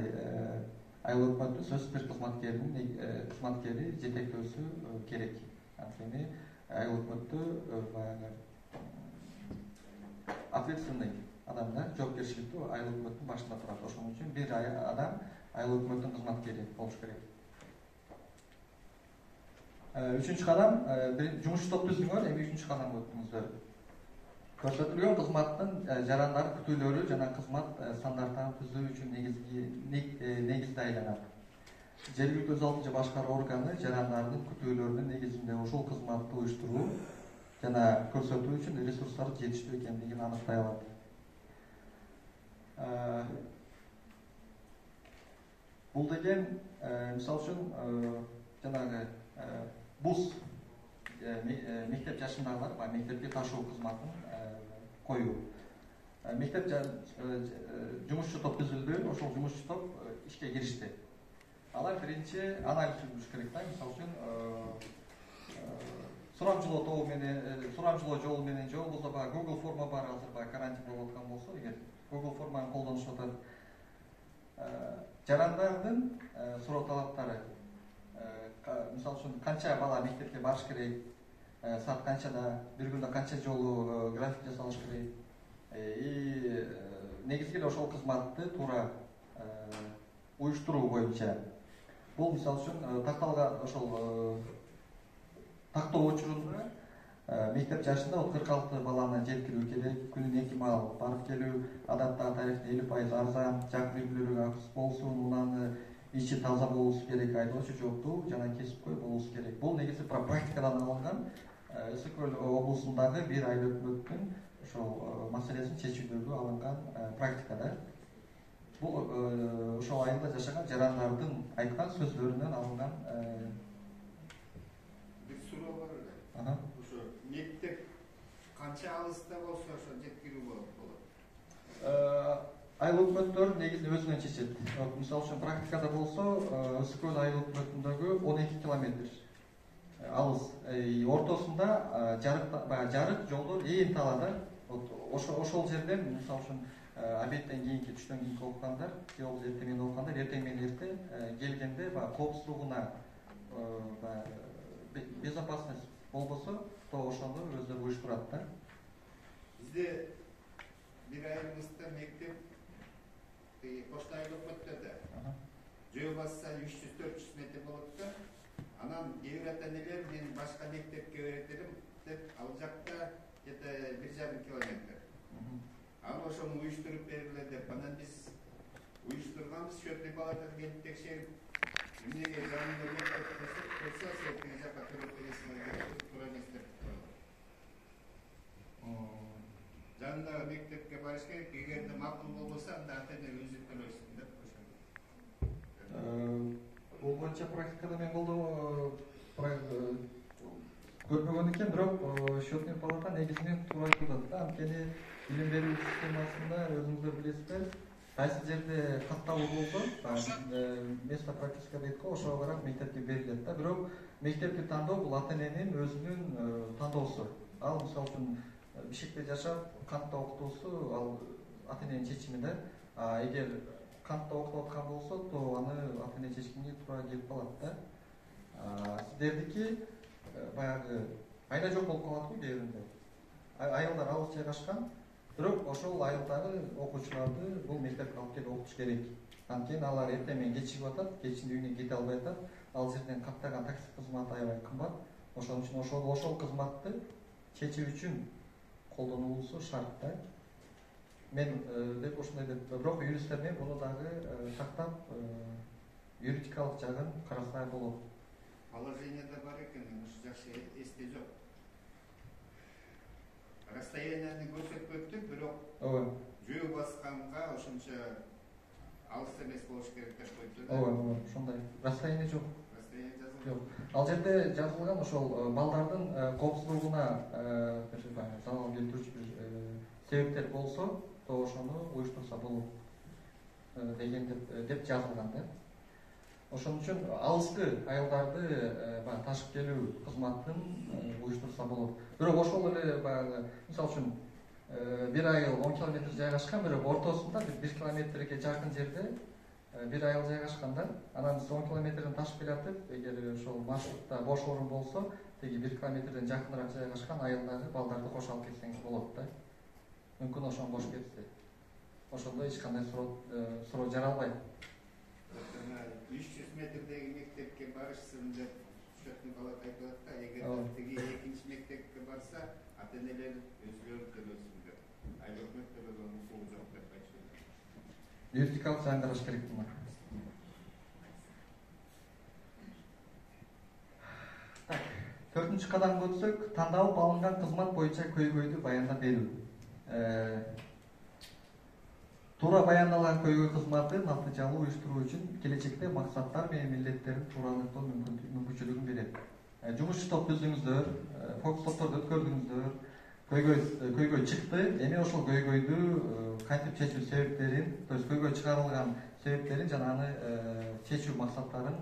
айыл өкмөттүн сөзсүз бир кызматкери жетектөөсү керек. Анткени айыл өкмөттү баягы ответственный адам да, жоопкерчиликтүү айыл өкмөттүн башында турат. Ошон үчүн бир адам айыл өкмөттүн кызматкери болуш керек. Үчүнчү кадам, жумушчу топ түзүңөр, эми үчүнчү кадамга өттүңүздөр. Көрсөтүлгөн кызматтын жарандары, күтүүлөрү жана кызмат стандарттарын түзүү үчүн негизде айланат. Жергиликтүү өз алдынча башкаруу органы жарандардын күтүүлөрүнүн негизинде ошол кызматты уюштуруу жана көрсөтүү үчүн ресурстары жетиштүү экендигин аныктай алат. Бул деген мисалы үчүн жанагы бус мектеп жашындагылар мектепке ташуу кызматын коюу. Мектеп жумушчу топ түзүлдү, ошол жумушчу топ ишке киришти. Алар биринчи анализ жүргүзүш керек да. Мисалы үчүн сурамжылоо жолу менен же болбосо баягы Google форма бар, азыр баягы карантин болуп аткан болсо, эгер Google форманы колдонушуп атат. Жарандардын суроо талаптары, мисалы үчүн канча бала мектепке барыш керек, саат канчада, бир күндө канча жолу график жасалыш керек. Негизги эле ошол кызматты туура уюштуруу боюнча. Бул мисалы үчүн такталган ошол тактоо учурунда мектеп жашында 46 баланы жеткирүү керек, күнүнө 2 маал барып келүү, адаттагы тарифте 50% арзан, жак бийлөргө болсун, унаны ичи таза болушу керек, айдоочу жооптуу жана кесипкөй болушу керек. Бул негизи практикадан алынган Ысык Көл облусундагы бир айыл өкмөттүн ошол маселесин чечүүдөгү алынган практикада. Бул ошол айылда жашаган жарандардын айткан сөздөрүнөн алынган бир суроо бар эле. Ошо мектеп канча алыста болсо ошо жеткирүү болот? Айыл өкмөттөр негизи өзүнөн чечет. Мисалы үчүн практикада болсо Ысык Көл айыл өкмөтүндөгү 12 километр алыс. Ортосунда жарык жолдор ээн талаада. Ошол жерден мисалы үчүн обедтен кийинки, түштөн кийинки окугандар, же болбосо эртең менен окугандар эртең менен эрте келгенде коопсуздугуна безопасность болбосо, то ошону өздөрү уюштурат да. Бизде бир айылыбызда мектеп кошто айыл өкмөттөрдө жөө басса 300-400 метр болот да. Анан кээ бир ата-энелер мен башка мектепке беретелим деп, ал жакта где-то 1,5 километр. Ал ошону уюштуруп бергиле деп, анан биз уюштурганбыз, счетный палатага келип текшерип, эмнеге жанында мектеп болсо, сен тиги жака төлөп бересиңер деп туура эмес деп коюлат. Жанындагы мектепке барыш керек, эгерде макул болбосо, анда ата-эне өзү төлөйсүн деп ошондой. Бул боюнча практикада мен көрмөгөн экен, бирок счетный палата негизинен туура айтып атат да. Анткени билим берүү системасында өзүңүздөр билесиздер, кайсы жерде катталуу болсо, место практика дейт го, ошого карап мектепке берилет да. Бирок мектепти тандоо бул ата-эненин өзүнүн тандоосу. Ал мисалы үчүн Бишкекте жашап, кантта окутуусу ал ата-эненин чечими да. Эгер кантта окутуп аткан болсо, то аны ата-эне чечкенге туура келип калат да. Сиздердики баягы айда жок болуп калат го кээ биринде. Айылдар алыс жайгашкан, бирок ошол айылдагы окуучуларды бул мектепке алып келип окутуш керек. Анткени алар эртең менен кечигип атат, кечинде үйүнө кете албай атат. Ал жерден каттаган такси кызматы аябай кымбат. Ошон үчүн ошол кызматты чечүү үчүн колдонулуусу шарт да. Мен деп ошондой деп, бирок юристтер менен муну дагы тактап юридикалык жагын караса болот. Положениеде бар экен, ушу жакшы эсте жок. Расстоянияны көрсөтпөптүр, бирок жөө басканга ошончо алыс эмес болуш керек деп койчу да. ооба, ошондой. Расстояние жок. Расстояние жазылган. Жок. Ал жерде жазылган ошол балдардын коопсуздугуна бир залал келтирүүчү бир себептер болсо, то ошону уюштурса болот деген деп жазылган да. Ошон үчүн алыскы айылдарды баягы ташып келүү кызматын уюштурса болот. Бирок ошол эле баягы мисалы үчүн бир айыл 10 километр жайгашкан, бирок ортосунда 1 километрге жакын жерде бир айыл жайгашканда, анан сиз 10 километрден ташып келатып, эгер ошол маршрутта бош орун болсо, теги 1 километрден жакыныраак жайгашкан айылдагы балдарды кошо алып кетсеңиз болот да. Мүмкүн ошон бош кетсе. Ошондо эч кандай суроо жаралбайт. 300 метрдеги мектепке барышсын деп учетный палата айтып атат да, эгер тиги экинчи мектепке барса, ата-энелер өзүлөрү төлөсүн деп. Айлык өкмөт төлөгөн укугу жок деп айтышты. Вертикалдык жаңгыраш керек буна. Так, 4-нчү кадамга өтсөк, тандалып алынган кызмат боюнча көйгөйдү баяндап берүү. Туура баяндалган көйгөй кызматы натыйжалуу уюштуруу үчүн келечекте максаттар менен милдеттерин туура аныктоо мүмкүнчүлүгүн берет. Жумуш топ түздүңүздөр, фокус топторду өткөрдүңүздөр, көйгөй чыкты, эми ошол көйгөйдү кантип чечүү себептерин, то есть көйгөй чыгарылган себептерин жана аны чечүү максаттарын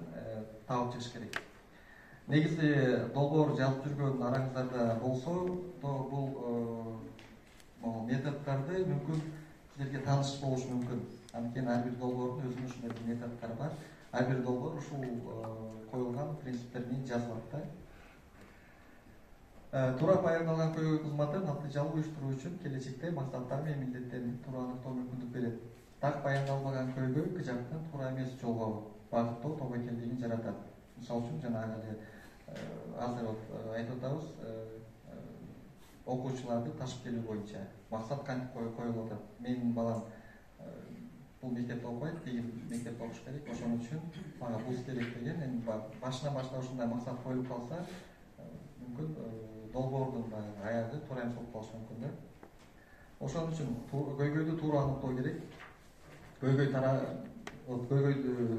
таап чыгыш керек. Негизи долбоор жазып жүргөн араңыздарда болсо, бул методдорду мүмкүн силерге тааныш болуш мүмкүн. Анткени ар бир долбоордун өзүнүн ушундай бир методдору бар. Ар бир долбоор ушул коюлган принциптер менен жазылат да. Туура баяндалган көйгөй кызматы натыйжалуу уюштуруу үчүн келечекте максаттар менен милдеттерин туура аныктоо мүмкүндүк берет. Так баяндалбаган көйгөй кыжактын туура эмес жолго багыттоо тобокелдигин жаратат. Мисалы үчүн жанагы эле азыр айтып атабыз, окуучуларды ташып келүү боюнча максат кантип коюлуп атат. Менин балам бул мектепте окуйт, тиги мектепте окуш керек, ошон үчүн мага бус керек деген, эми башынан баштап ушундай максат коюлуп калса, мүмкүн долбоордун аягы туура эмес болуп калышы мүмкүн да. Ошон үчүн көйгөйдү туура аныктоо керек. Көйгөйдү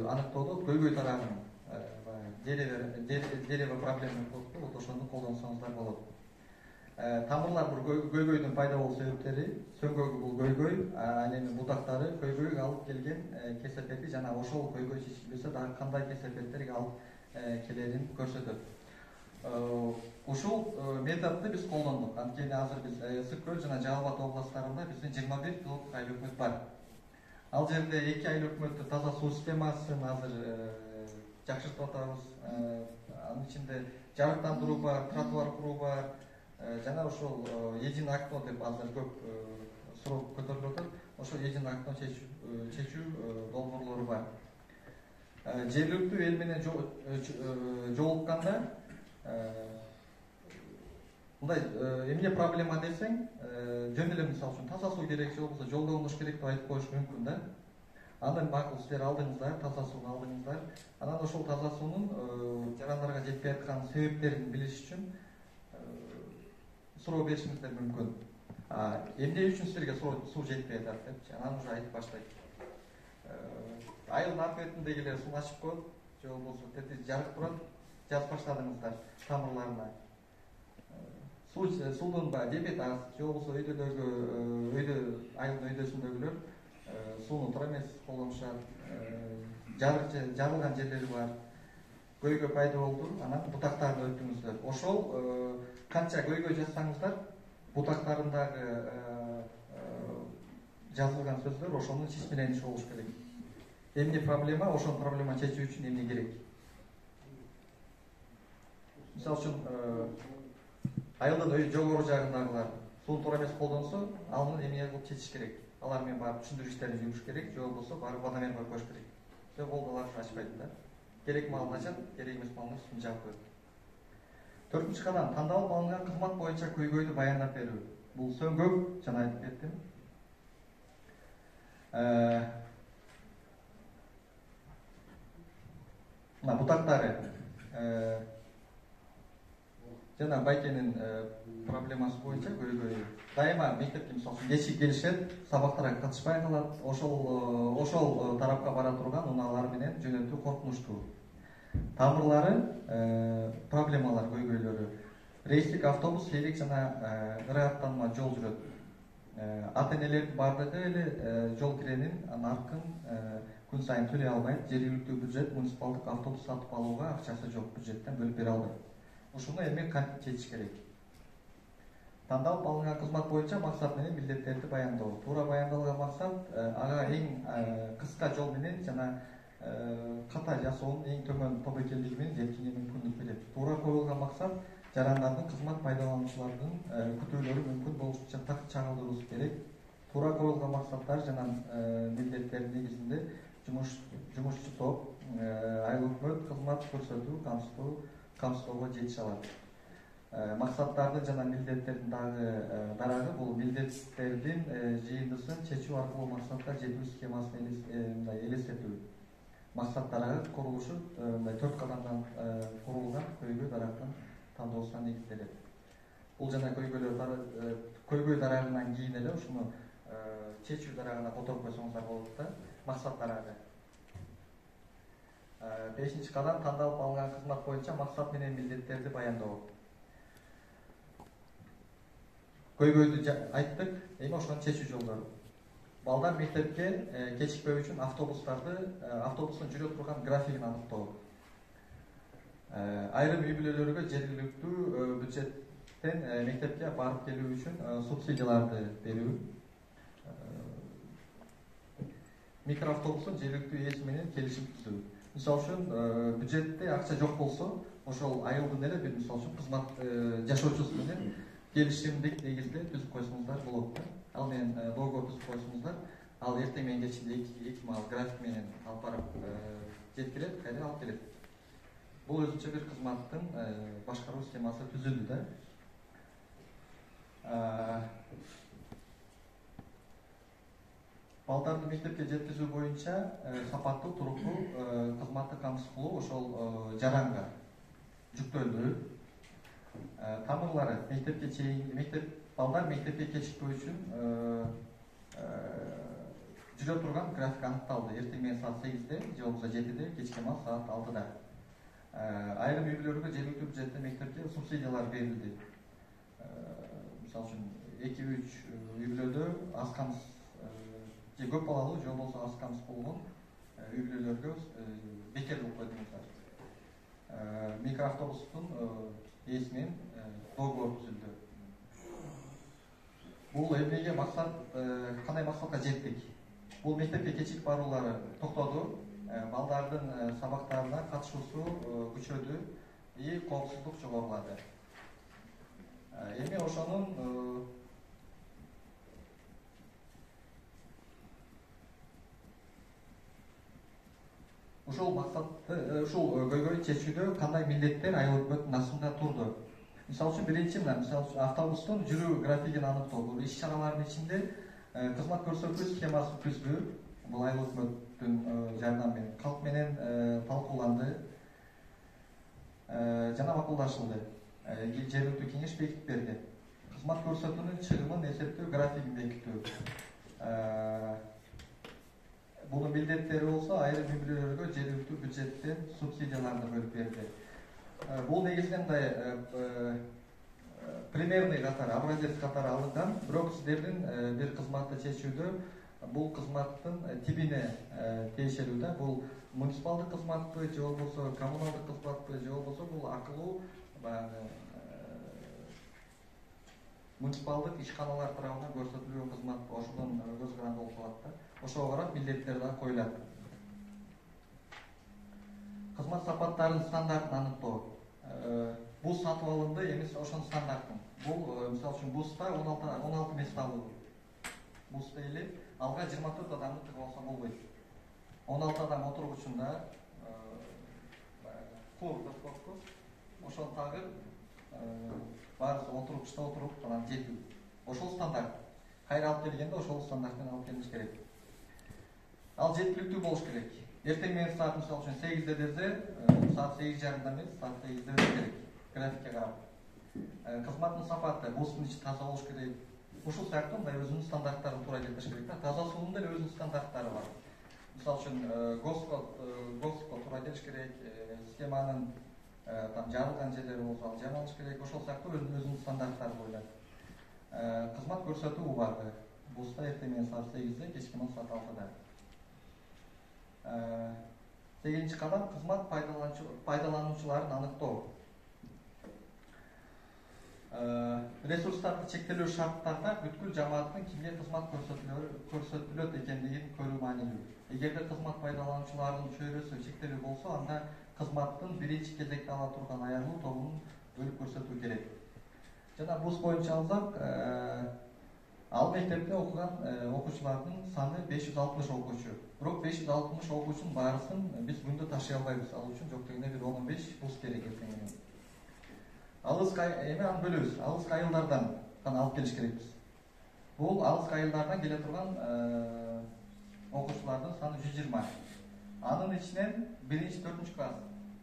аныктоодо көйгөй тарабын дерево проблема болуп, ошону колдонсоңуздар болот. Тамырлар бул көйгөйдүн пайда болуу себептери, сөңгөгү бул көйгөй, ал эми бутактары көйгөйгө алып келген кесепети жана ошол көйгөй чечилбесе дагы кандай кесепеттерге алып келерин көрсөтөт. Ушул методду биз колдондук. Анткени азыр биз Ысык Көл жана Жалал Абад областтарында биздин 21 пилоттук айыл өкмөт бар. Ал жерде 2 айыл өкмөттү таза суу системасын азыр жакшыртып атабыз. Анын ичинде жарыктандыруу бар, тротуар куруу бар. Жана ошол единый окно деп азыр көп суроо көтөрүлүп атат. Ошол единый окно чечүү долбоорлору бар. Жергиликтүү эл менен жолукканда мындай эмне проблема десең, жөн эле мисалы үчүн таза суу керек же болбосо жол колдош керек деп айтып коюш мүмкүн да. Андан макул силер алдыңыздар, таза сууну алдыңыздар. Анан ошол таза суунун жарандарга жетпей аткан себептерин билиш үчүн суроо беришиңиздер мүмкүн. Эмне үчүн силерге суу жетпей атат депчи, анан уже айтып баштайт. Айылдын арты бетиндегилер сууну ачып коет, же болбосо тети жарык турат, жазып баштадыңыздар тамырларына. Суудун дебет аз, же болбосо айылдын өйдөсүндөгүлөр сууну туура эмес колдонушат. Жарылган жерлери бар. Көйгөй пайда болду, анан бутактарды өттүңүздөр. Ошол канча көйгөй жазсаңыздар, бутактарындагы жазылган сөздөр ошонун чечмелениши болуш керек. Эмне проблема, ошол проблема чечүү үчүн эмне керек? Мисалы үчүн айылдын жогору жагындагылар сууну туура эмес колдонсо, аны эмне кылып чечиш керек? Алар менен барып түшүндүрүү иштерин жүргүш керек, же болбосо барып водомер коюп коюш керек. Же болду, алар ачпайт да. Керек маалын ачат, керек эмес маалын үстүн жаап коет. 4-нчү кадам тандалып алынган кызмат боюнча көйгөйдү баяндап берүү. Бул сөңгөк, жана айтып кеттим. Мына бутактары жана Байкенин проблемасы боюнча көйгөй дайыма мектепке мисалы үчүн кечик келишет, сабактарга катышпай калат. Ошол тарапка бара турган унаалар менен жөнөкөй коркунучтуу. Тамырлары, проблемалар көйгөйлөрү. Рейстик автобус сейлек жана ыры аттанма жол жүрөт. Ата-энелердин бардыгы эле жол киренин наркын күн сайын төлөй албайт. Жергиликтүү бюджет муниципалдык автобус сатып алууга акчасы жок, бюджеттен бөлүп бере албайт. Ушуну эми кантип чечиш керек? Тандалып алынган кызмат боюнча максат менен милдеттерди баяндоо. Туура баяндалган максат ага эң кыска жол менен жана ката жасоонун эң төмөн тобокелдиги менен жетүүгө мүмкүндүк берет. Туура коюлган максат жарандардын кызмат пайдалануучулардын күтүүлөрү мүмкүн болушунча так чагылдыруу керек. Туура коюлган максаттар жана милдеттердин негизинде жумушчу топ айыл өкмөт кызмат көрсөтүү камсыздоого жетише алат. Максаттардын жана милдеттердин дарагы бул милдеттердин жыйындысын чечүү аркылуу максатка жетүү схемасын элестетүү. Максаттарга курулушу 4 кадамдан курулган көйгөй дарактын тандоосуна негизделет. Бул жана көйгөй дарагынан кийин эле ушуну чечүү дарагына которуп койсоңуздар болот да. Максат дарагы. 5-чи кадам тандалып алынган кызмат боюнча максат менен милдеттерди баяндоо. Көйгөйдү айттык, эми ошонун чечүү жолдору. Балдар мектепке кечикпөө үчүн автобустун жүрө турган графигин аныктоо. Айрым үй бүлөлөргө жергиликтүү бюджеттен мектепке барып келүү үчүн субсидияларды берүү. Микроавтобустун жергиликтүү ээси менен келишим түзүү. Мисалы үчүн бюджетте акча жок болсо, ошол айылдын эле бир мисалы үчүн кызмат жашоочусу менен келишимдик негизде түзүп койсоңуздар болот. Ал менен договор түзүп койсоңуздар, ал эртең менен кечинде эки маал график менен алып барып жеткирет, кайра алып келет. Бул өзүнчө бир кызматтын башкаруу схемасы түзүлдү да. Балдарды мектепке жеткизүү боюнча сапаттуу, туруктуу кызматты камсыз кылуу ошол жаранга жүктөлдү. Тамырлары балдар мектепке кечикпөө үчүн жүрө турган график аныкталды. Эртең менен саат 8-де, же болбосо 7-де, кечки маал саат 6-да. Айрым үй бүлөлөргө жергиликтүү бюджеттен мектепке субсидиялар берилди. Мисалы үчүн 2-3 үй бүлөдө аз камсыз же көп балалуу, же болбосо аз камсыз болгон үй бүлөлөргө бекерлик койдуңуздар. Микроавтобустун ээси менен договор түзүлдү. Бул эмнеге максат, кандай максатка жеттик? Бул мектепке кечик баруулары токтоду, балдардын сабактарына катышуусу күчөдү, коопсуздук жогорулады. Эми ошонун ушул максатты, ушул көйгөйдү чечүүдө кандай милдеттер айыл өкмөттүн астында турду? Мисалы үчүн биринчи автобустун жүрүү графигин аныктоо. Бул иш-чаралардын ичинде кызмат көрсөтүү схемасы түздү. Бул айыл өкмөттүн жардамы менен калк менен талкууланды жана макулдашылды. Жергиликтүү кеңеш бекитип берди. Кызмат көрсөтүүнүн чыгымын эсептөө графигин бекитүү. Бунун милдеттери болсо айрым үй бүлөлөргө жергиликтүү бюджеттен субсидияларды бөлүп берди. Бул негизинен примерный катары, образец катары алынган, бирок сиздердин бир кызматты чечүүдө бул кызматтын тибине тиешелүү да. Бул муниципалдык кызматпы, же болбосо коммуналдык кызматпы, же болбосо бул акылуу муниципалдык ишканалар тарабынан көрсөтүлгөн кызмат, ошондон көз каранды болуп калат да. Ошого карап милдеттер да коюлат. Кызмат сапаттарынын стандартын аныктоо. Бул сатып алынды, эмес ошонун стандартын. Бул мисалы үчүн буста 16 мест алуу. Бус дейли, алга 24 адамды тыгып алса болбойт. 16 адам отургучунда кур көрсөткү, ошол тагып баарысы отургучта отуруп анан жетүү. Ошол стандарт. Кайра алып келгенде ошол стандарт менен алып келиш керек. Ал жеткиликтүү болуш керек. Эртең менен саат мисалы үчүн 8-де десе, саат 8:30 эмес, саат 8-де керек. Графикке карап. кызматтын сапаты, буздун ичи таза болуш керек. Ушул сыяктуу мындай өзүнүн стандарттарын туура келтириш керек да. Таза суунун деле өзүнүн стандарттары бар. Мисалы үчүн ГОСТко туура келиш керек, схеманын там жарылган жерлери болсо ал жамалыш керек. Ошол сыяктуу өзүнүн стандарттары бойлап кызмат көрсөтүү убагы. Бузда эртең менен саат 8-де, кечки 10 саат 6-да. 8-чи кадам кызмат пайдалануучуларын аныктоо. Ресурстарды чектелүү шарттарда бүткүл жамааттын кимге кызмат көрсөтүлөт экендигин көрүү маанилүү. Эгерде кызмат пайдалануучулардын чөйрөсү чектелүү болсо, анда кызматтын биринчи кезекте ала турган аягылуу тобун бөлүп көрсөтүү керек. Жана бус боюнча алсак, ал мектепте окуган окуучулардын саны 560 окуучу. Бирок 560 окуучунун баарысын биз күндө ташый албайбыз. Ал үчүн жок дегенде бир 10-15 бус керек эртең менен. Эми аны бөлөбүз. Алыс айылдардан гана алып келиш керекпиз. Бул алыс айылдардан келе турган окуучулардын саны 120. Анын ичинен 1-4 класс,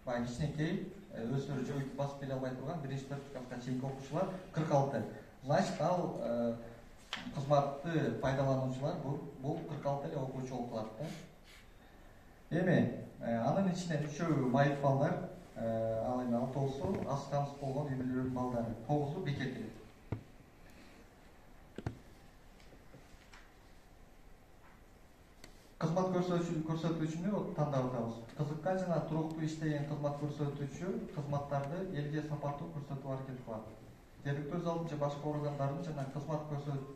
баягы кичинекей өздөрү жойуп басып келе албай турган 1-4 класска чейинки окуучулар 46. Значит, ал кызматты пайдалануучулар бул 46 эле окуучу болуп калат да. Эми анын ичинен 3-өө майып балдар, ал эми 6-су аз камсыз болгон үй бүлөлөрдүн балдары, 9-у бекети. Кызмат көрсөтүүчүнү тандап атабыз. Кызыккан жана туруктуу иштеген кызмат көрсөтүүчү кызматтарды элге сапаттуу көрсөтүү аракет кылат. Жергиликтүү өз алдынча башка органдардын жана кызмат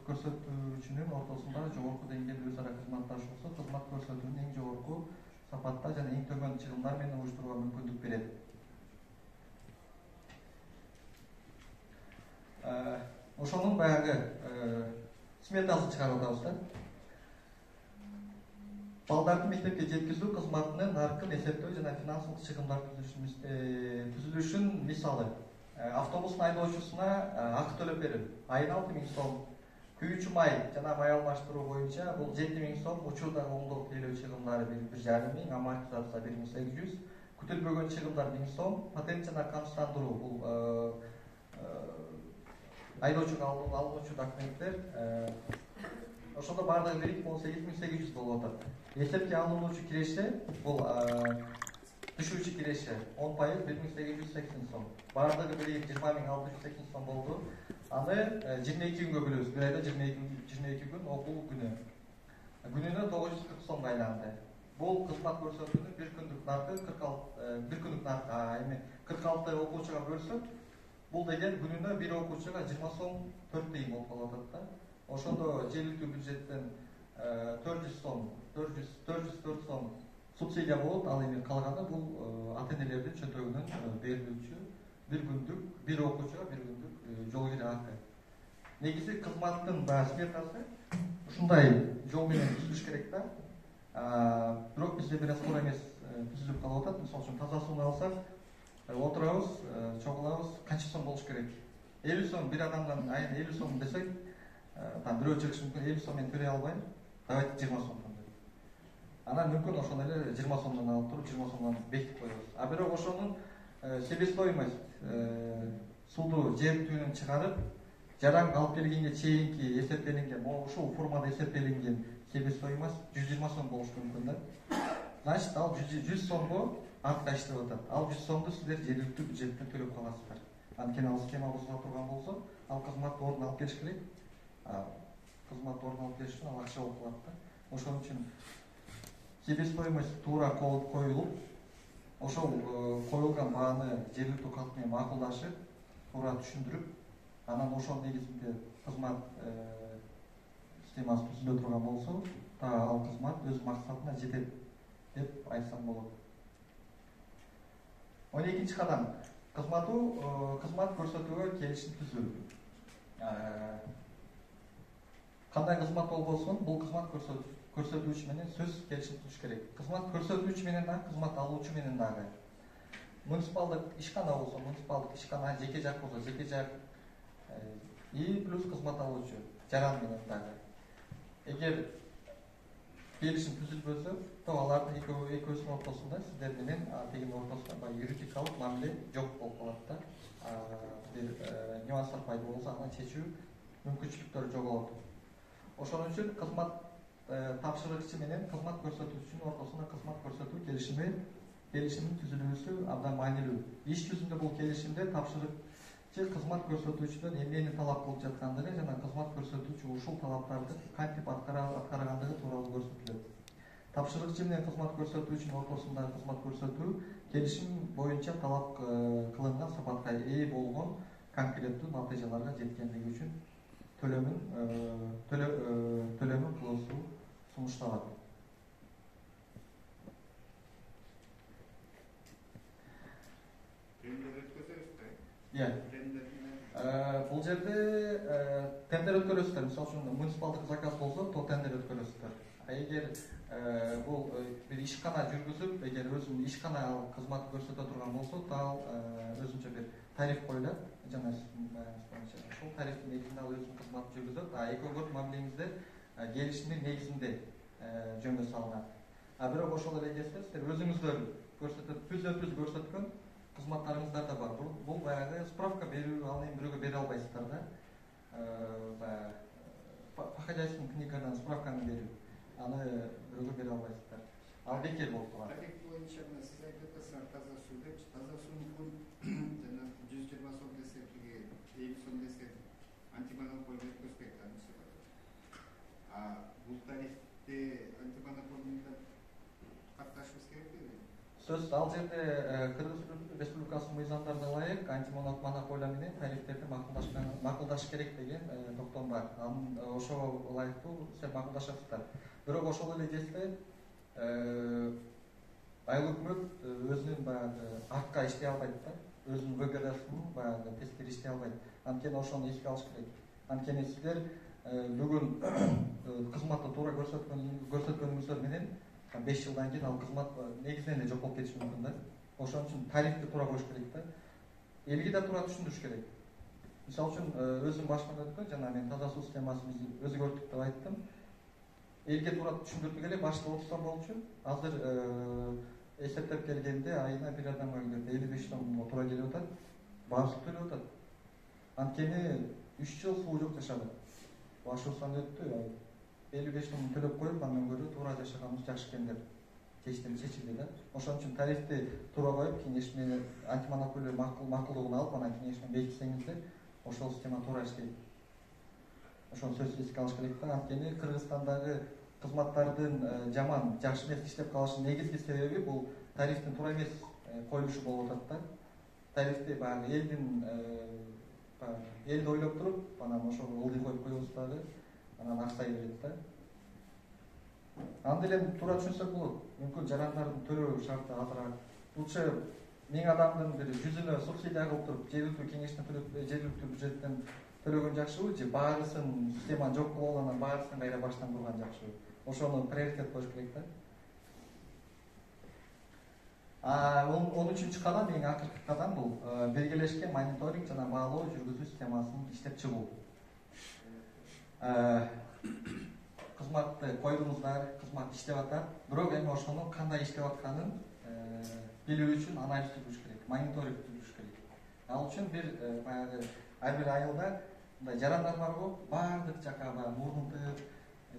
көрсөтүүчүнүн ортосунда жогорку деңгээлде өз ара кызматташуусу кызмат көрсөтүүнү эң жогорку сапатта жана эң төмөн чыгымдар менен уюштурууга мүмкүндүк берет. Ошонун баягы сметасын чыгарып атабыз да. Балдарды мектепке жеткизүү кызматынын наркын эсептөө жана финансылык чыгымдар түзүлүшүн мисалы. Автобустун айдоочусуна акы төлөп берүү. Айына 6000 сом. Күйүүчү май жана май алмаштыруу боюнча бул 7000 сом, учурда оңдоп тейлөө чыгымдары 1,5 амортизация 1800, күтүлбөгөн чыгымдар 1000 сом, патент жана камсыздандыруу бул айдоочуга алынуучу документтер. Ошондо бардыгы бириктип 18800 болуп атат. Эсепке алынуучу киреше бул түшүүчү киреше 10% 1880 сом. Бардыгы бириктип 20680 сом болду. Аны 22 күнгө бөлөбүз. Bir айда 22 күн окуу күнү. Күнүнө 940 сомго айланды. Бул кызмат көрсөтүүнүн бир күндүк наркы 46, эми 46 окуучуга бөлсөк, бул деген күнүнө бир окуучуга 20 сом 4 тыйын болуп калып атат да. Ошондо жергиликтүү бюджеттен 400 сом, 404 сом субсидия болот. Ал эми калганы бул ата-энелердин чөнтөгүнөн берилүүчү бир күндүк, бир окуучуга бир күндүк жол кире акы. Негизи кызматтын сметасы ушундай жол менен түзүлүш керек да. Бирок бизде бир аз туура эмес түзүлүп калып атат. Мисалы үчүн таза сууну алсак, отурабыз, чогулабыз, канча сом болуш керек? 50 сом бир адамдан айына 50 сом десек, там бирөө чыгышы мүмкүн 50 сом мен төлөй албайм. Давайте 20 сомдон деп. Анан мүмкүн ошону эле 20 сомдон алып туруп 20 сомдон бекитип коебуз. А бирок ошонун себестоимость сууду жертүүнүн чыгарып, жаранга алып келгенге чейинки эсептелинген, ушул формада эсептелинген себестоимость 120 сом болуш мүмкүн да. Значит, ал 100 сомго артка иштеп атат. Ал 100 сомду сиздер жергиликтүү бюджеттен төлөп каласыздар. Анткени ал схема бузула турган болсо, ал кызматты ордуна алып келиш керек. Кызматты ордуна алып келиш үчүн ал акча болуп калат да. Ошон үчүн себестоимость туура коюлуп, ошол коюлган бааны жергиликтүү калк менен макулдашып, туура түшүндүрүп, анан ошол негизинде кызмат схемасы түзүлө турган болсо, ал кызмат өз максатына жетет деп айтсам болот. 12-чи кадам кызмат көрсөтүүгө келишим түзүү. Кандай кызмат болбосун, бул кызмат көрсөтүүчү менен сөз келишим түзүш керек. Кызмат көрсөтүүчү менен дагы, кызмат алуучу менен дагы. Муниципалдык ишкана болсо, муниципалдык ишкана, жеке жак болсо, жеке жак и плюс кызмат алуучу жаран менен дагы. Эгер келишим түзүлбөсө, то алардын экөөсүнүн ортосунда сиздер менен тегин ортосунда юридикалык мамиле жок болуп калат да. Бир проблемалар пайда болса, аны чечүү мүмкүнчүлүктөрү жоголот. Ошон үчүн кызмат тапшырыгычы менен кызмат көрсөтүүчүнүн ортосунда кызмат көрсөтүү келишимин түзүлүүсү абдан маанилүү. Иш жүзүндө бул келишимде тапшырыкчы кызмат көрсөтүүчүдөн эмнени талап кылып жаткандыгы жана кызмат көрсөтүүчү ушул талаптарды кантип аткаргандыгы тууралуу көрсөтүлөт. Тапшырыкчы менен кызмат көрсөтүүчүнүн ортосундагы кызмат көрсөтүү келишим боюнча талап кылынган сапатка ээ болгон конкреттүү натыйжаларга жеткендиги үчүн төлөмүн кылуусу сунушталат. Бул жерде тендер өткөрөсүздөр. Мисалы үчүн муниципалдык заказ болсо, то тендер өткөрөсүздөр. Эгер бул бир ишкана жүргүзүп, эгер өзүнүн ишкана кызмат көрсөтө турган болсо, ал өзүнчө бир тариф коюлат. Жана ошол тарифтин негизинде ал өзүнүн кызматын жүргүзөт. Экөөгө мамилеңизде келишимдин негизинде жөнгө салынат. Бирок ошол эле кезде сиздер өзүңүздөр түз көрсөткөн кызматтарыңыздар да бар. Бул баягы справка берүү, аны бирөөгө бере албайсыздар да. По хозяйственной книгадан справканы берүү, аны бирөөгө бере албайсыздар. Ал бекер болуп калат. Тариф боюнча сиз айтып атасыздар таза суу деп, таза суунун жана 120 сом десек, 50 сом десек антимонополия өткөзбөйт анысы. Бул тарифти антимонополияда катташыбыз керекпи? Сөз ал жерде Кыргыз Республикасынын мыйзамдарына ылайык антимонополия менен тарифтерди макулдаш керек деген токтом бар. Ошого ылайыктуу сиздер макулдашасыздар. Бирок ошол эле кезде айыл өкмөт өзүнүн баягы акка иштей албайт да, өзүнүн ВГДсынын баягы тескери иштей албайт. Анткени ошону эске алыш керек. Анткени сиздер бүгүн кызматты туура көрсөткөнүңүздөр менен 5 жылдан кийин ал кызмат негизинен эле жок болуп кетиши мүмкүн да. Ошон үчүн тарифти туура коюш керек да. Элге да туура түшүндүрүш керек. Мисалы үчүн өзүм башкан өткөн жана мен таза суу системасын өзгөрттүк деп айттым. Элге туура түшүндүрдүк эле, башта 30 сом болчу. Азыр эсептеп келгенде айына бир адамга 55 сомго туура келип атат. Баасы төлөп атат. Анткени 3 жыл суу жок жашады. Башыбыздан өттү. 55 сом төлөп коюп, андан көрө туура жашаганыбыз жакшы экен деп чечилди да. Ошон үчүн тарифти туура коюп, кеңеш менен антимонополия макулдугун алып, анан кеңеш менен бекитсеңиздер, ошол система туура иштейт. Ошону сөзсүз эске алыш керек да. Анткени Кыргызстандагы кызматтардын жаман, жакшы эмес иштеп калышынын негизги себеби бул тарифтин туура эмес коюлушу болуп атат да. Тарифти баягы элди ойлоп туруп, анан ошого ылдый коюп коебуз дагы. Анан аксай берет да. Аны деле туура түшүнсөк болот. Мүмкүн жарандардын төлөө шарты азыраак. Лучше 1000 адамдын бир 100-үнө субсидия кылып туруп, жергиликтүү кеңештен төлөп, жергиликтүү бюджеттен төлөгөн жакшыбы, же баарысын системаны жок кылып алып, анан баарысын кайра баштан курган жакшыбы. Ошону приоритет коюш керек да. 13-чү кадам, эң акыркы кадам бул биргелешкен мониторинг жана баалоо жүргүзүү системасын иштеп чыгуу. Кызматты койдуңуздар, кызмат иштеп атат, бирок эми ошону кандай иштеп атканын билүү үчүн анализ жүргүзүш керек, мониторинг жүргүзүш керек. Ал үчүн бир баягы ар бир айылда мындай жарандар барбы, баардык жака мурунтуп,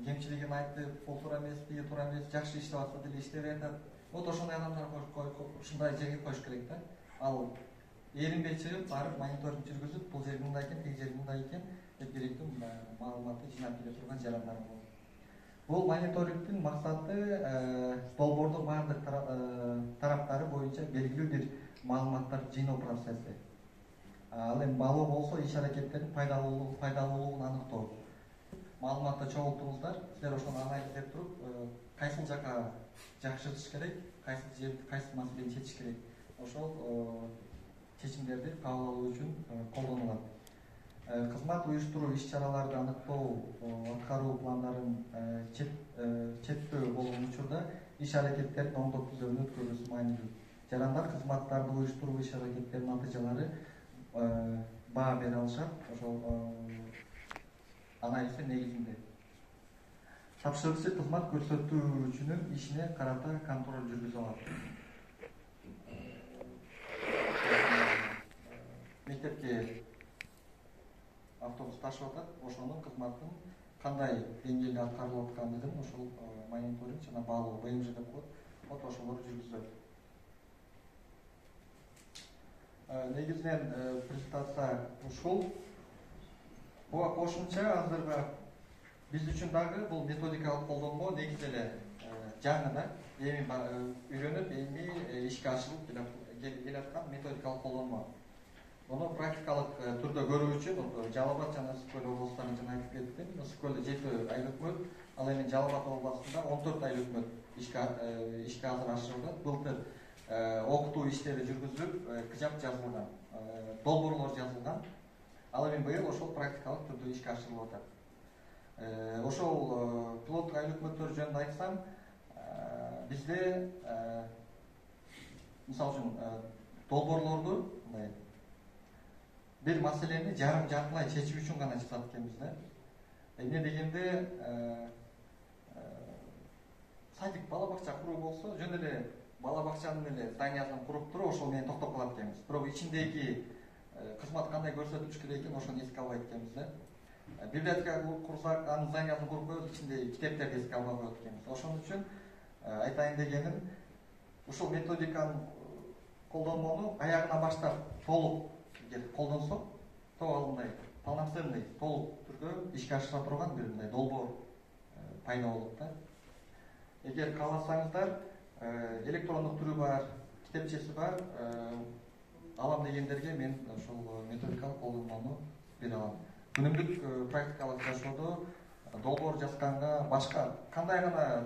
кемчилигин айтып, бул туура эмес, тиги туура эмес, жакшы иштеп атса деле иштебей атат. Вот ошондой адамдар ушундай жерге коюш керек да. Ал эринбей чыгып, барып мониторинг жүргүзүп, бул жер мындай экен, тиги жер мындай экен деп керектүү маалыматты жыйнап келе турган жарандар болот. Бул мониторингдин максаты долбоордун баардык тараптары боюнча белгилүү бир маалыматтар жыйноо процесси. Ал эми баалоо болсо иш аракеттердин пайдалуулугун аныктоо. Маалыматты чогултуңуздар, силер ошону анализдеп туруп, кайсыл жака жакшыртыш керек, кайсы маселени чечиш керек. Ошол чечимдерди кабыл алуу үчүн колдонулат. Кызмат уюштуруу иш-чараларды аныктоо, аткаруу пландарын четтөө болгон учурда иш аракеттерин оңдоп түзүүнү өткөрүүсү маанилүү. Жарандар кызматтарды уюштуруу иш аракеттеринин натыйжалары баа бере алышат, ошол анализдин негизинде. Тапшырыкчы кызмат көрсөтүүчүнүн ишине карата контроль жүргүзө алат. Мектепке ташып атат, ошонун кызматын кандай деңгээлде аткарылып аткандыгын ошол мониторинг жана баалоо БМЖ деп коет, вот ошолор жүргүзүлөт. Негизинен презентация ушул. Буга кошумча азыркы биз үчүн дагы бул методикалык колдонмо негизи эле жаңы да, эми үйрөнүп, эми ишке ашырылып келаткан методикалык колдонмо. Onu praktikалық түрдө көрүү үчүн Жалал Абад жана Ысык Көл облустарына жана айтып кеттим. Ысык Көлдө 7 айлык өкмөт, ал эми Жалал Абад областында 14 айлык өкмөт ишке азыр ашырылды. Былтыр окутуу иштери жүргүзүлүп, кыжап жазылган, долбоорлор жазылган. Ал эми быйыл ошол практикалык түрдө ишке ашырылып атат. Ошол пилоттук айлык өкмөттөр жөнүндө айтсам, бизде мисалы үчүн долбоорлорду bir маселени жарым жартылай чечүү үчүн гана жасап экенбиз да. Эмне дегенде садик бала бакча куруу болсо, жөн эле бала бакчанын эле зданиясын куруп туруп ошол менен токтоп калат экенбиз. Бирок ичиндеги кызмат кандай көрсөтүлүш керек экенин ошону эске албайт экенбиз да. Библиотека курсак, анын зданиясын куруп коебуз, ичинде китептерди эске албай коет экенбиз. Ошон үчүн айтайын дегеним, ушул методиканын колдонмону аягына баштап толук колдонсок, то алындай полноценный, толук түрдө ишке ашыра турган бир мындай долбоор пайда болот да. Эгер кааласаңыздар, электрондук түрү бар, китепчеси бар, алам дегендерге мен ошол методикалык колдонмону бере алам. Күнүмдүк практикалык жашоодо долбоор жазганга, башка кандай гана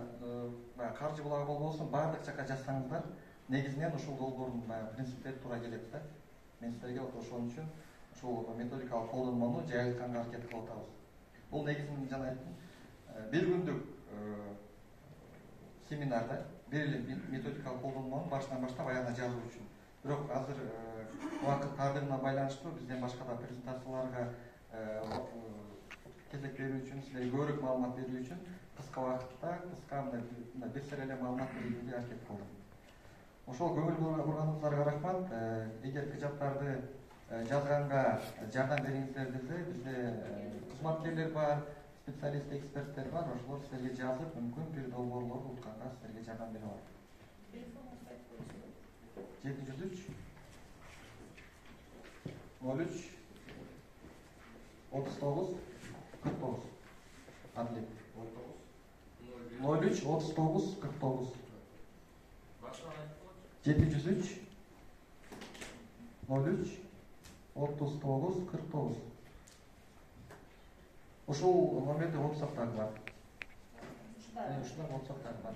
каржы булагы болбосун, баардык жака жазсаңыздар, негизинен ушул долбоордун принциптери туура келет да. Мен силерге ошон үчүн ушул методикалык колдонмону жайылтканга аракет кылып атабыз. Бул негизинен жана айттым, бир күндүк семинарда бир эле методикалык колдонмону башынан баштап аягына жазуу үчүн. Бирок азыр убакыт тагдырына байланыштуу бизден башка да презентацияларга кезек берүү үчүн, силерге көбүрөөк маалымат берүү үчүн кыска убакытта, кыска бир сер эле маалымат берүүгө аракет кылдым. Ошол көңүл бурганыңыздарга рахмат. Эгер кыжаптарды жазганга жардам бериңиздер десе, бизде кызматкерлер бар, специалист, эксперттер бар. Ошолор силерге жазып, мүмкүн бир долбоорлорду утканга силерге жардам бере алат. 703 03 39 49 Adli 03 39 49 703 03 39 49 Ошол номерде WhatsApp-тагы бар. Ушунда WhatsApp-тагы бар.